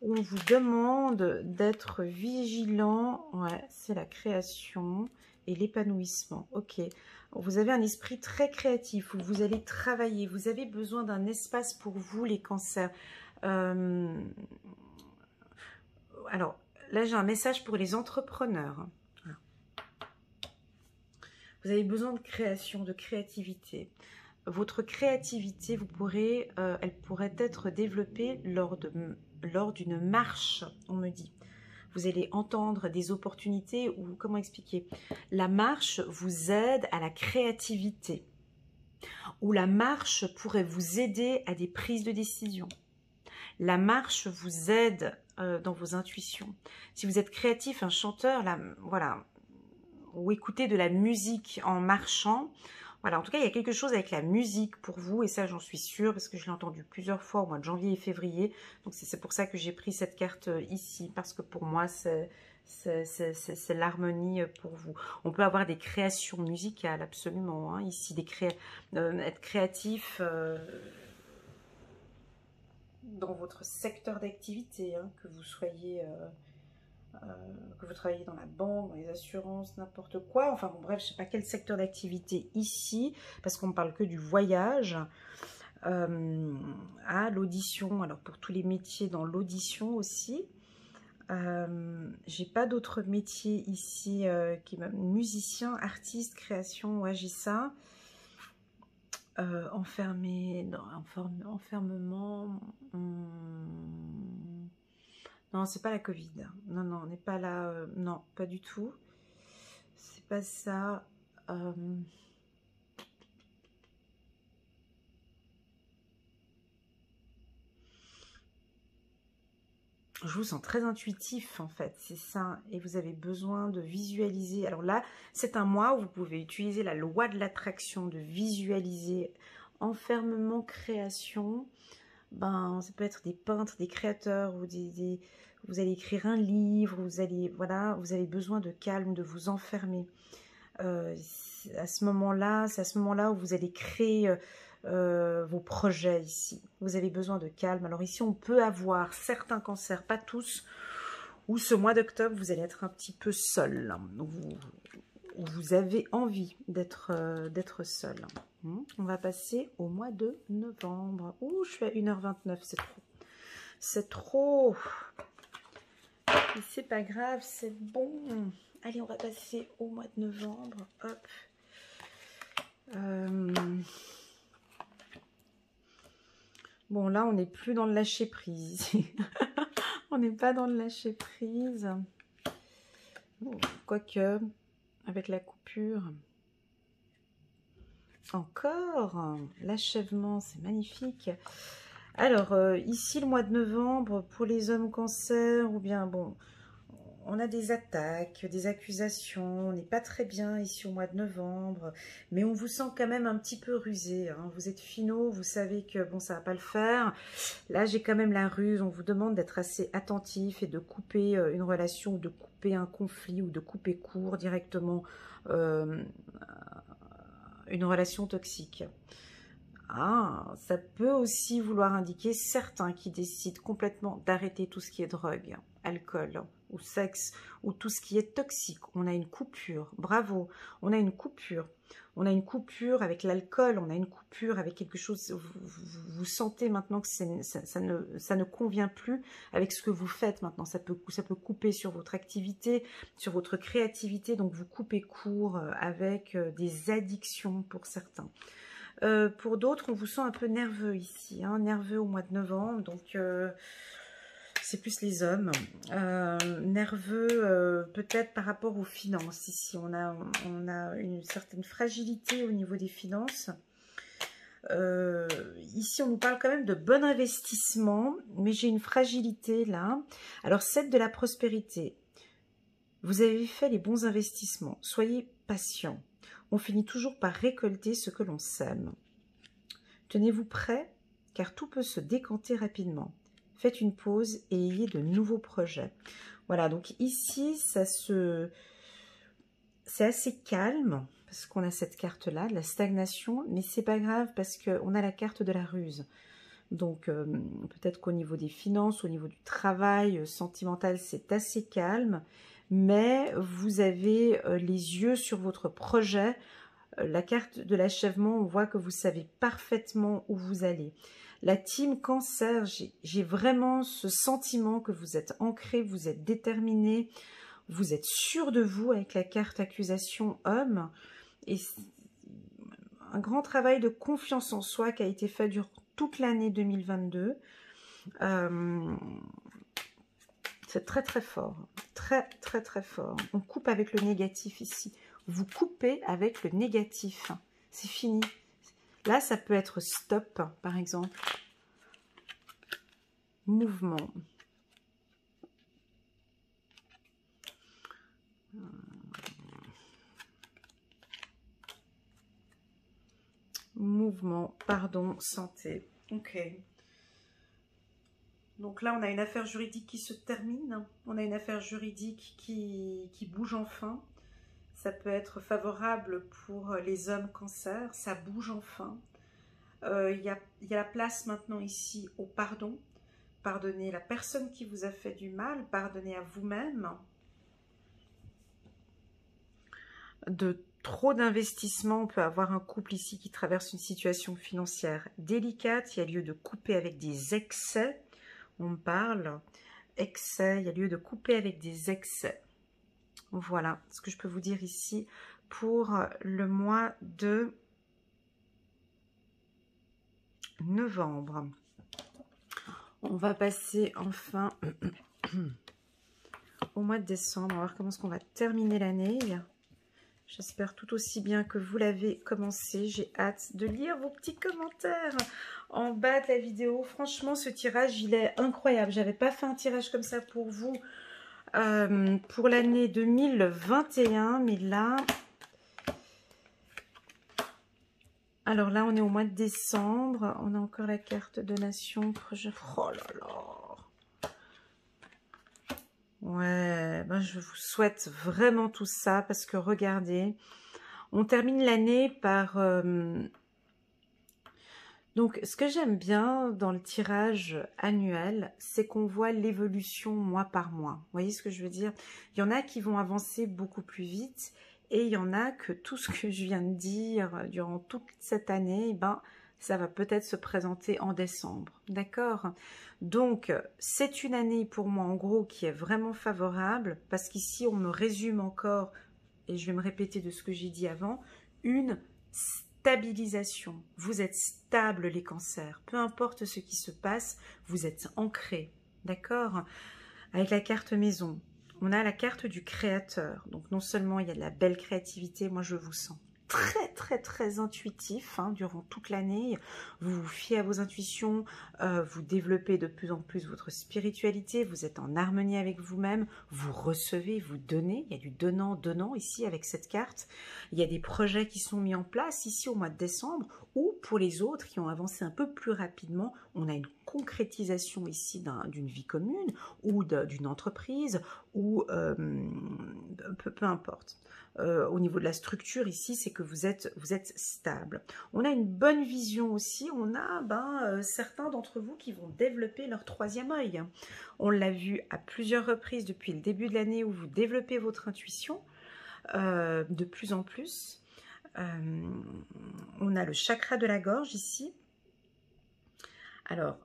On vous demande d'être vigilant. Ouais, c'est la création et l'épanouissement. Ok, vous avez un esprit très créatif où vous allez travailler. Vous avez besoin d'un espace pour vous, les cancers. Alors, là, j'ai un message pour les entrepreneurs. Vous avez besoin de création, de créativité. Votre créativité, elle pourrait être développée lors d'une marche, on me dit. Vous allez entendre des opportunités ou, comment expliquer, la marche vous aide à la créativité. Ou la marche pourrait vous aider à des prises de décision. La marche vous aide dans vos intuitions. Si vous êtes créatif, un chanteur, là, voilà, ou écoutez de la musique en marchant, voilà, en tout cas, il y a quelque chose avec la musique pour vous, et ça, j'en suis sûre, parce que je l'ai entendu plusieurs fois au mois de janvier et février, donc c'est pour ça que j'ai pris cette carte ici, parce que pour moi, c'est l'harmonie pour vous. On peut avoir des créations musicales, absolument, hein, ici, être créatif... dans votre secteur d'activité, hein, que vous soyez, que vous travaillez dans la banque, dans les assurances, n'importe quoi. Enfin bon, bref, je ne sais pas quel secteur d'activité ici, parce qu'on ne parle que du voyage. À l'audition, alors pour tous les métiers dans l'audition aussi. J'ai pas d'autres métiers ici, musicien, artiste, création, ouais, j'ai ça. Enfermement. Non, c'est pas la Covid. Non, non, on n'est pas là. Non, pas du tout. C'est pas ça. Je vous sens très intuitif en fait, c'est ça. Et vous avez besoin de visualiser. Alors là, c'est un mois où vous pouvez utiliser la loi de l'attraction, de visualiser enfermement, création. Ben, ça peut être des peintres, des créateurs, ou vous allez écrire un livre, vous allez, voilà, vous avez besoin de calme, de vous enfermer. À ce moment-là, c'est à ce moment-là où vous allez créer vos projets ici. Vous avez besoin de calme. Alors ici, on peut avoir certains cancers, pas tous, où ce mois d'octobre, vous allez être un petit peu seul. Vous avez envie d'être seul. On va passer au mois de novembre. Ouh, je suis à 1h29, c'est trop. C'est trop. Mais c'est pas grave, c'est bon. Allez, on va passer au mois de novembre. Hop. Bon, là, on n'est plus dans le lâcher-prise. On n'est pas dans le lâcher-prise. Bon, quoique, avec la coupure. Encore l'achèvement, c'est magnifique. Alors, ici, le mois de novembre, pour les hommes cancer, ou bien, bon, on a des attaques, des accusations, on n'est pas très bien ici au mois de novembre, mais on vous sent quand même un petit peu rusé, hein. Vous êtes finaux, vous savez que bon, ça va pas le faire. Là, j'ai quand même la ruse, on vous demande d'être assez attentif et de couper une relation, ou de couper un conflit, ou de couper court directement une relation toxique. Ah, ça peut aussi vouloir indiquer certains qui décident complètement d'arrêter tout ce qui est drogue, alcool ou sexe ou tout ce qui est toxique. On a une coupure, bravo, on a une coupure. On a une coupure avec l'alcool, on a une coupure avec quelque chose, vous sentez maintenant que ça ne convient plus avec ce que vous faites maintenant. Ça peut couper sur votre activité, sur votre créativité, donc vous coupez court avec des addictions pour certains. Pour d'autres, on vous sent un peu nerveux ici, hein, nerveux au mois de novembre, donc c'est plus les hommes. Nerveux peut-être par rapport aux finances. Ici, on a une certaine fragilité au niveau des finances. Ici, on nous parle quand même de bon investissement, mais j'ai une fragilité là. Alors, 7 de la prospérité. Vous avez fait les bons investissements. Soyez patient. On finit toujours par récolter ce que l'on sème. Tenez-vous prêt, car tout peut se décanter rapidement. Faites une pause et ayez de nouveaux projets. Voilà, donc ici, c'est assez calme, parce qu'on a cette carte-là, de la stagnation, mais c'est pas grave, parce qu'on a la carte de la ruse. Donc, peut-être qu'au niveau des finances, au niveau du travail sentimental, c'est assez calme, mais vous avez les yeux sur votre projet. La carte de l'achèvement, on voit que vous savez parfaitement où vous allez. La team cancer, j'ai vraiment ce sentiment que vous êtes ancré, vous êtes déterminé, vous êtes sûr de vous avec la carte accusation homme. Et un grand travail de confiance en soi qui a été fait durant toute l'année 2022. C'est très très fort, très très très fort. On coupe avec le négatif ici. Vous coupez avec le négatif. C'est fini. Là, ça peut être stop, par exemple. Mouvement. Mouvement, pardon, santé. Ok. Donc là, on a une affaire juridique qui se termine. On a une affaire juridique qui bouge enfin. Ça peut être favorable pour les hommes cancer. Ça bouge enfin. Il y a la place maintenant ici au pardon. Pardonnez la personne qui vous a fait du mal. Pardonnez à vous-même. De trop d'investissement, on peut avoir un couple ici qui traverse une situation financière délicate. Il y a lieu de couper avec des excès. On parle excès, il y a lieu de couper avec des excès. Voilà ce que je peux vous dire ici pour le mois de novembre. On va passer enfin au mois de décembre. On va voir comment est-ce qu'on va terminer l'année. J'espère tout aussi bien que vous l'avez commencé. J'ai hâte de lire vos petits commentaires en bas de la vidéo. Franchement, ce tirage, il est incroyable. J'avais pas fait un tirage comme ça pour vous pour l'année 2021, mais là... Alors là, on est au mois de décembre. On a encore la carte donation, projet... Oh là là! Ouais, ben je vous souhaite vraiment tout ça parce que regardez, on termine l'année par... Donc, ce que j'aime bien dans le tirage annuel, c'est qu'on voit l'évolution mois par mois. Vous voyez ce que je veux dire? Il y en a qui vont avancer beaucoup plus vite et il y en a que tout ce que je viens de dire durant toute cette année, ben, ça va peut-être se présenter en décembre. D'accord? Donc, c'est une année pour moi, en gros, qui est vraiment favorable parce qu'ici, on me résume encore, et je vais me répéter de ce que j'ai dit avant, une stabilisation. Vous êtes stable les cancers. Peu importe ce qui se passe, vous êtes ancré. D'accord? Avec la carte maison, on a la carte du créateur. Donc non seulement il y a de la belle créativité, moi je vous sens très intuitif durant toute l'année. Vous vous fiez à vos intuitions, vous développez de plus en plus votre spiritualité, vous êtes en harmonie avec vous-même, vous recevez, vous donnez. Il y a du donnant ici avec cette carte. Il y a des projets qui sont mis en place ici au mois de décembre, ou pour les autres qui ont avancé un peu plus rapidement, on a une concrétisation ici d'une vie commune ou d'une entreprise ou peu importe. Au niveau de la structure ici, c'est que vous êtes stable. On a une bonne vision aussi. On a certains d'entre vous qui vont développer leur troisième œil. On l'a vu à plusieurs reprises depuis le début de l'année où vous développez votre intuition de plus en plus. On a le chakra de la gorge ici. Alors,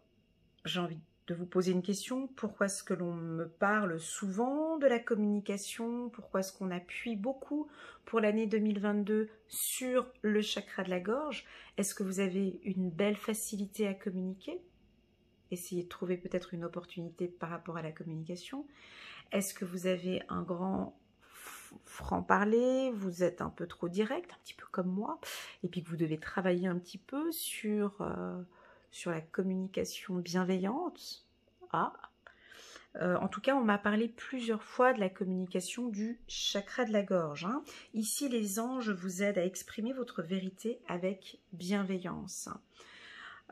j'ai envie de vous poser une question. Pourquoi est-ce que l'on me parle souvent de la communication? Pourquoi est-ce qu'on appuie beaucoup pour l'année 2022 sur le chakra de la gorge? Est-ce que vous avez une belle facilité à communiquer? Essayez de trouver peut-être une opportunité par rapport à la communication. Est-ce que vous avez un grand franc-parler? Vous êtes un peu trop direct, un petit peu comme moi, et puis que vous devez travailler un petit peu sur la communication bienveillante. En tout cas, on m'a parlé plusieurs fois de la communication du chakra de la gorge. Ici, les anges vous aident à exprimer votre vérité avec bienveillance.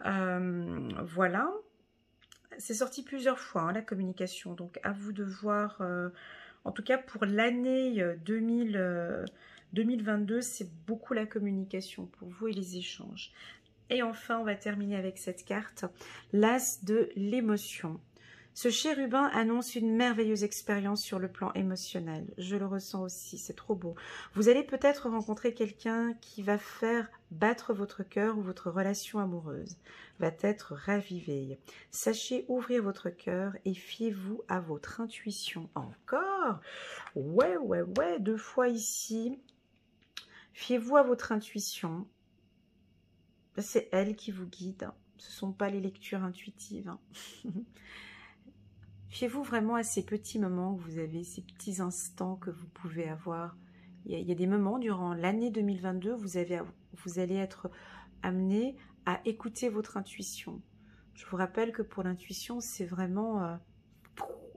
Voilà. C'est sorti plusieurs fois, la communication. Donc, à vous de voir... en tout cas, pour l'année 2022, c'est beaucoup la communication pour vous et les échanges. Et enfin, on va terminer avec cette carte, l'as de l'émotion. Ce chérubin annonce une merveilleuse expérience sur le plan émotionnel. Je le ressens aussi, c'est trop beau. Vous allez peut-être rencontrer quelqu'un qui va faire battre votre cœur ou votre relation amoureuse va être ravivée. Sachez ouvrir votre cœur et fiez-vous à votre intuition. Encore? Ouais, 2 fois ici. Fiez-vous à votre intuition. C'est elle qui vous guide. Ce ne sont pas les lectures intuitives. Fiez-vous vraiment à ces petits moments que vous avez, ces petits instants que vous pouvez avoir. Il y a des moments durant l'année 2022, vous allez être amené à écouter votre intuition. Je vous rappelle que pour l'intuition, c'est vraiment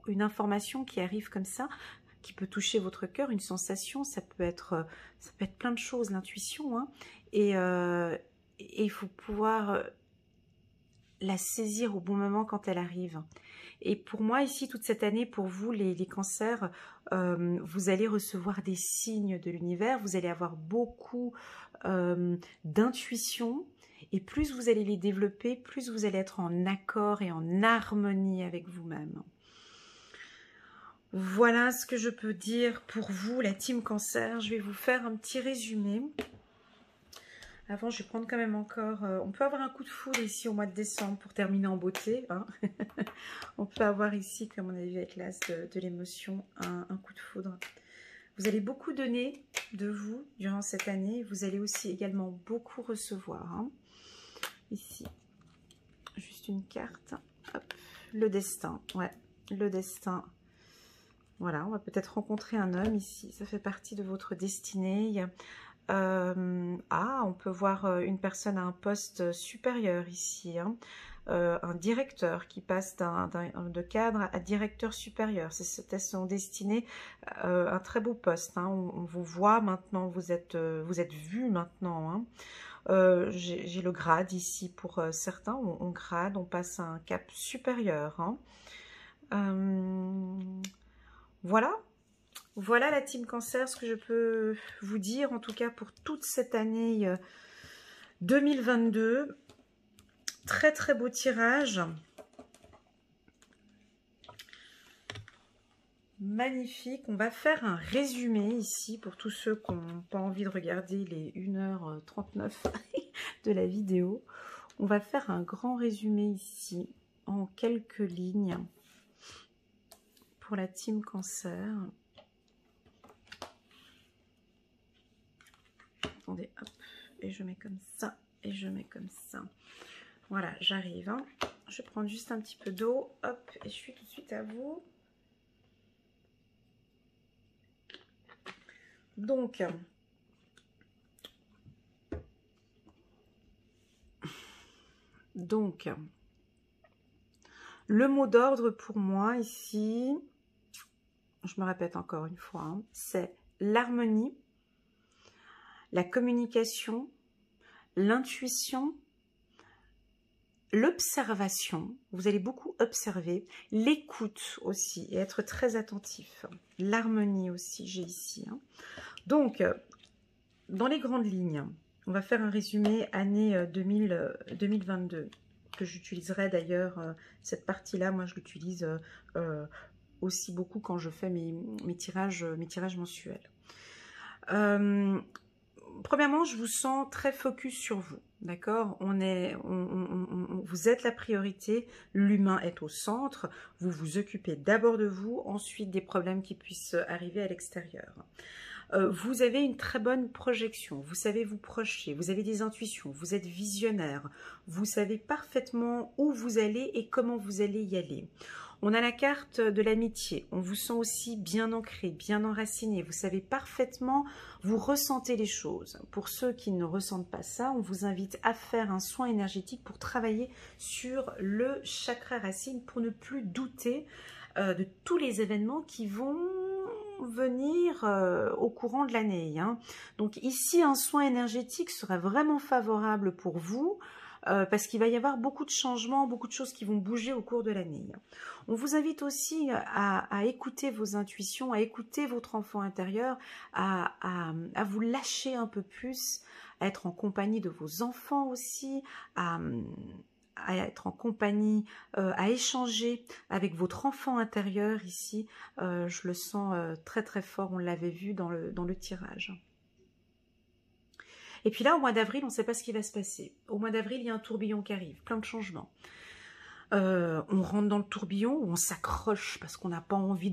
une information qui arrive comme ça, qui peut toucher votre cœur, une sensation, ça peut être plein de choses, l'intuition. Et il faut pouvoir la saisir au bon moment quand elle arrive. Et pour moi, ici, toute cette année, pour vous, les cancers, vous allez recevoir des signes de l'univers, vous allez avoir beaucoup d'intuition, et plus vous allez les développer, plus vous allez être en accord et en harmonie avec vous-même. Voilà ce que je peux dire pour vous, la team cancer. Je vais vous faire un petit résumé. Avant, je vais prendre quand même encore... on peut avoir un coup de foudre ici au mois de décembre pour terminer en beauté. On peut avoir ici, comme on a vu avec l'as de l'émotion, un coup de foudre. Vous allez beaucoup donner de vous durant cette année. Vous allez aussi également beaucoup recevoir. Ici, juste une carte. Hop. Le destin. Ouais, le destin. Voilà, on va peut-être rencontrer un homme ici. Ça fait partie de votre destinée. On peut voir une personne à un poste supérieur ici. Hein. Un directeur qui passe de cadre à directeur supérieur. C'était son destiné, un très beau poste. Hein. On vous voit maintenant, vous êtes vu maintenant. Hein. J'ai le grade ici pour certains. On grade, on passe à un cap supérieur. Hein. Voilà. Voilà la team Cancer, ce que je peux vous dire, en tout cas pour toute cette année 2022. Très très beau tirage. Magnifique. On va faire un résumé ici pour tous ceux qui n'ont pas envie de regarder les 1h39 de la vidéo. On va faire un grand résumé ici en quelques lignes pour la team Cancer. Attendez, hop, et je mets comme ça, et je mets comme ça. Voilà, j'arrive. Hein. Je vais prendre juste un petit peu d'eau, hop, et je suis tout de suite à vous. Donc, le mot d'ordre pour moi ici, je me répète encore une fois, hein, c'est l'harmonie, la communication, l'intuition, l'observation. Vous allez beaucoup observer, l'écoute aussi et être très attentif. L'harmonie aussi, j'ai ici. Hein. Donc, dans les grandes lignes, on va faire un résumé année 2022, que j'utiliserai d'ailleurs, cette partie-là, moi je l'utilise aussi beaucoup quand je fais mes tirages mensuels. Premièrement, je vous sens très focus sur vous, d'accord? Vous êtes la priorité, l'humain est au centre, vous vous occupez d'abord de vous, ensuite des problèmes qui puissent arriver à l'extérieur. Vous avez une très bonne projection, vous savez vous projeter, vous avez des intuitions, vous êtes visionnaire, vous savez parfaitement où vous allez et comment vous allez y aller. On a la carte de l'amitié, on vous sent aussi bien ancré, bien enraciné, vous savez parfaitement, vous ressentez les choses. Pour ceux qui ne ressentent pas ça, on vous invite à faire un soin énergétique pour travailler sur le chakra racine, pour ne plus douter de tous les événements qui vont venir au courant de l'année. Hein. Donc ici, un soin énergétique serait vraiment favorable pour vous, parce qu'il va y avoir beaucoup de changements, beaucoup de choses qui vont bouger au cours de l'année. On vous invite aussi à écouter vos intuitions, à écouter votre enfant intérieur, à vous lâcher un peu plus, à être en compagnie de vos enfants aussi, à être en compagnie, à échanger avec votre enfant intérieur ici. Je le sens très très fort, on l'avait vu dans le tirage. Et puis là, au mois d'avril, on ne sait pas ce qui va se passer. Au mois d'avril, il y a un tourbillon qui arrive, plein de changements. On rentre dans le tourbillon, on s'accroche parce qu'on n'a pas envie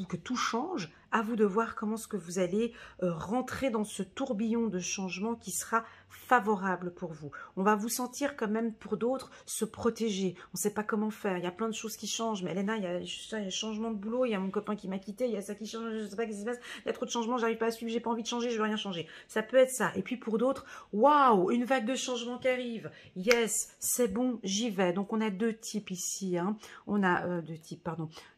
que tout change. À vous de voir comment est-ce que vous allez rentrer dans ce tourbillon de changement qui sera favorable pour vous. On va vous sentir quand même, pour d'autres, se protéger. On ne sait pas comment faire. Il y a plein de choses qui changent. Mais Elena, il y a changement de boulot, il y a mon copain qui m'a quitté, il y a ça qui change, je ne sais pas ce qui se passe. Il y a trop de changements, j'arrive pas à suivre, j'ai pas envie de changer, je veux rien changer. Ça peut être ça. Et puis pour d'autres, waouh, une vague de changement qui arrive. Yes, c'est bon, j'y vais. Donc on a deux types ici. Hein. On a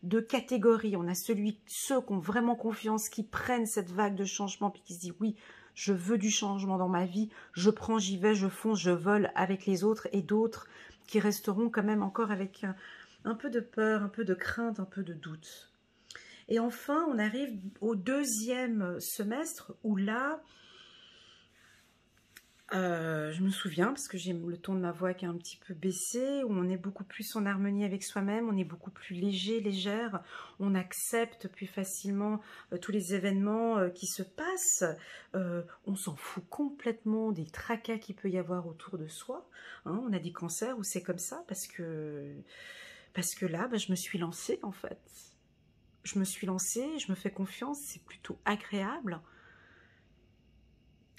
deux catégories. On a ceux qui ont vraiment confiance, qui prennent cette vague de changement puis qui se disent oui, je veux du changement dans ma vie, je prends, j'y vais, je fonce, je vole avec les autres, et d'autres qui resteront quand même encore avec un peu de peur, un peu de crainte, un peu de doute. Et enfin, on arrive au deuxième semestre où là, je me souviens, parce que j'ai le ton de ma voix qui est un petit peu baissé, où on est beaucoup plus en harmonie avec soi-même, on est beaucoup plus léger, légère, on accepte plus facilement tous les événements qui se passent, on s'en fout complètement des tracas qu'il peut y avoir autour de soi. Hein, on a des cancers où c'est comme ça, parce que là, je me suis lancée en fait. Je me suis lancée, je me fais confiance, c'est plutôt agréable.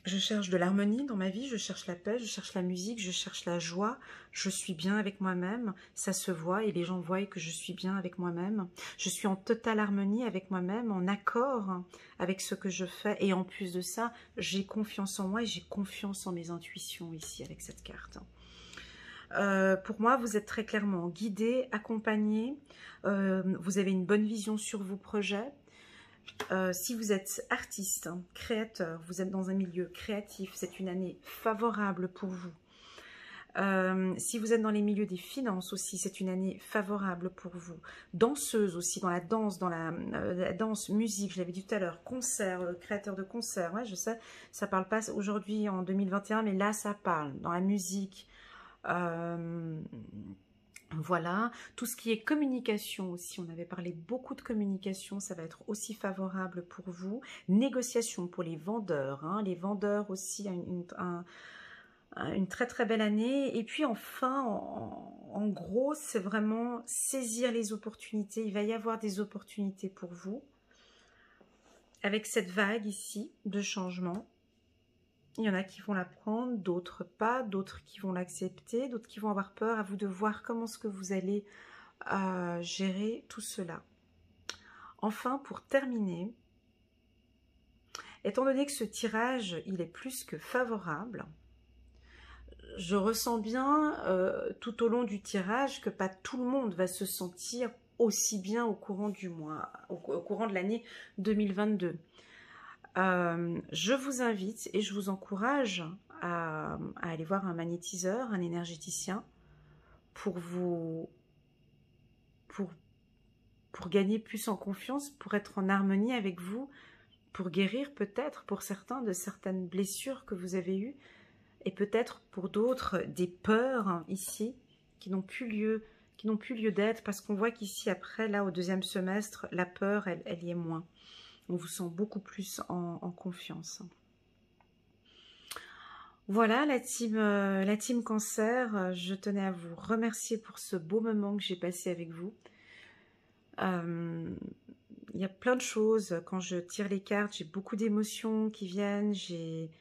Je cherche de l'harmonie dans ma vie, je cherche la paix, je cherche la musique, je cherche la joie, je suis bien avec moi-même, ça se voit et les gens voient que je suis bien avec moi-même. Je suis en totale harmonie avec moi-même, en accord avec ce que je fais et en plus de ça, j'ai confiance en moi et j'ai confiance en mes intuitions ici avec cette carte. Pour moi, vous êtes très clairement guidé, accompagné, vous avez une bonne vision sur vos projets. Si vous êtes artiste, créateur, vous êtes dans un milieu créatif, c'est une année favorable pour vous. Si vous êtes dans les milieux des finances aussi, c'est une année favorable pour vous. Danseuse aussi, dans la danse, musique, je l'avais dit tout à l'heure, concert, créateur de concert, ouais, je sais, ça parle pas aujourd'hui en 2021, mais là ça parle, dans la musique. Voilà, tout ce qui est communication aussi, on avait parlé beaucoup de communication, ça va être aussi favorable pour vous. Négociation pour les vendeurs, hein, les vendeurs aussi, une très très belle année. Et puis enfin, en gros, c'est vraiment saisir les opportunités. Il va y avoir des opportunités pour vous. Avec cette vague ici de changement. Il y en a qui vont la prendre, d'autres pas, d'autres qui vont l'accepter, d'autres qui vont avoir peur. À vous de voir comment est-ce que vous allez gérer tout cela. Enfin, pour terminer, étant donné que ce tirage, il est plus que favorable, je ressens bien tout au long du tirage que pas tout le monde va se sentir aussi bien au courant du mois, au courant de l'année 2022. Je vous invite et je vous encourage à aller voir un magnétiseur, un énergéticien, pour gagner plus en confiance, pour être en harmonie avec vous, pour guérir peut-être pour certains de certaines blessures que vous avez eues, et peut-être pour d'autres des peurs hein, ici qui n'ont plus lieu d'être, parce qu'on voit qu'ici après, là au deuxième semestre, la peur, elle y est moins. On vous sent beaucoup plus en confiance. Voilà la team Cancer, je tenais à vous remercier pour ce beau moment que j'ai passé avec vous. Il y a plein de choses, quand je tire les cartes, j'ai beaucoup d'émotions qui viennent, j'ai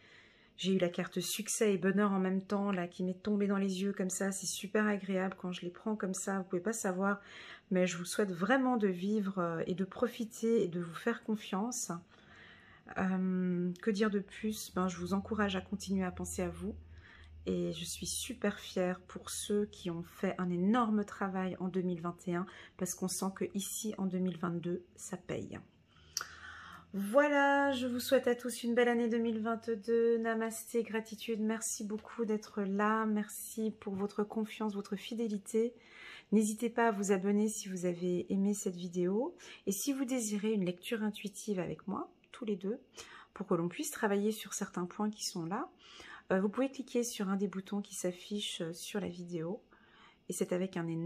eu la carte succès et bonheur en même temps, là, qui m'est tombée dans les yeux comme ça, c'est super agréable quand je les prends comme ça, vous pouvez pas savoir, mais je vous souhaite vraiment de vivre et de profiter et de vous faire confiance. Que dire de plus? Je vous encourage à continuer à penser à vous et je suis super fière pour ceux qui ont fait un énorme travail en 2021 parce qu'on sent que ici en 2022 ça paye. Voilà, je vous souhaite à tous une belle année 2022. Namasté, gratitude, merci beaucoup d'être là, merci pour votre confiance, votre fidélité. N'hésitez pas à vous abonner si vous avez aimé cette vidéo et si vous désirez une lecture intuitive avec moi, tous les deux, pour que l'on puisse travailler sur certains points qui sont là. Vous pouvez cliquer sur un des boutons qui s'affiche sur la vidéo et c'est avec un énorme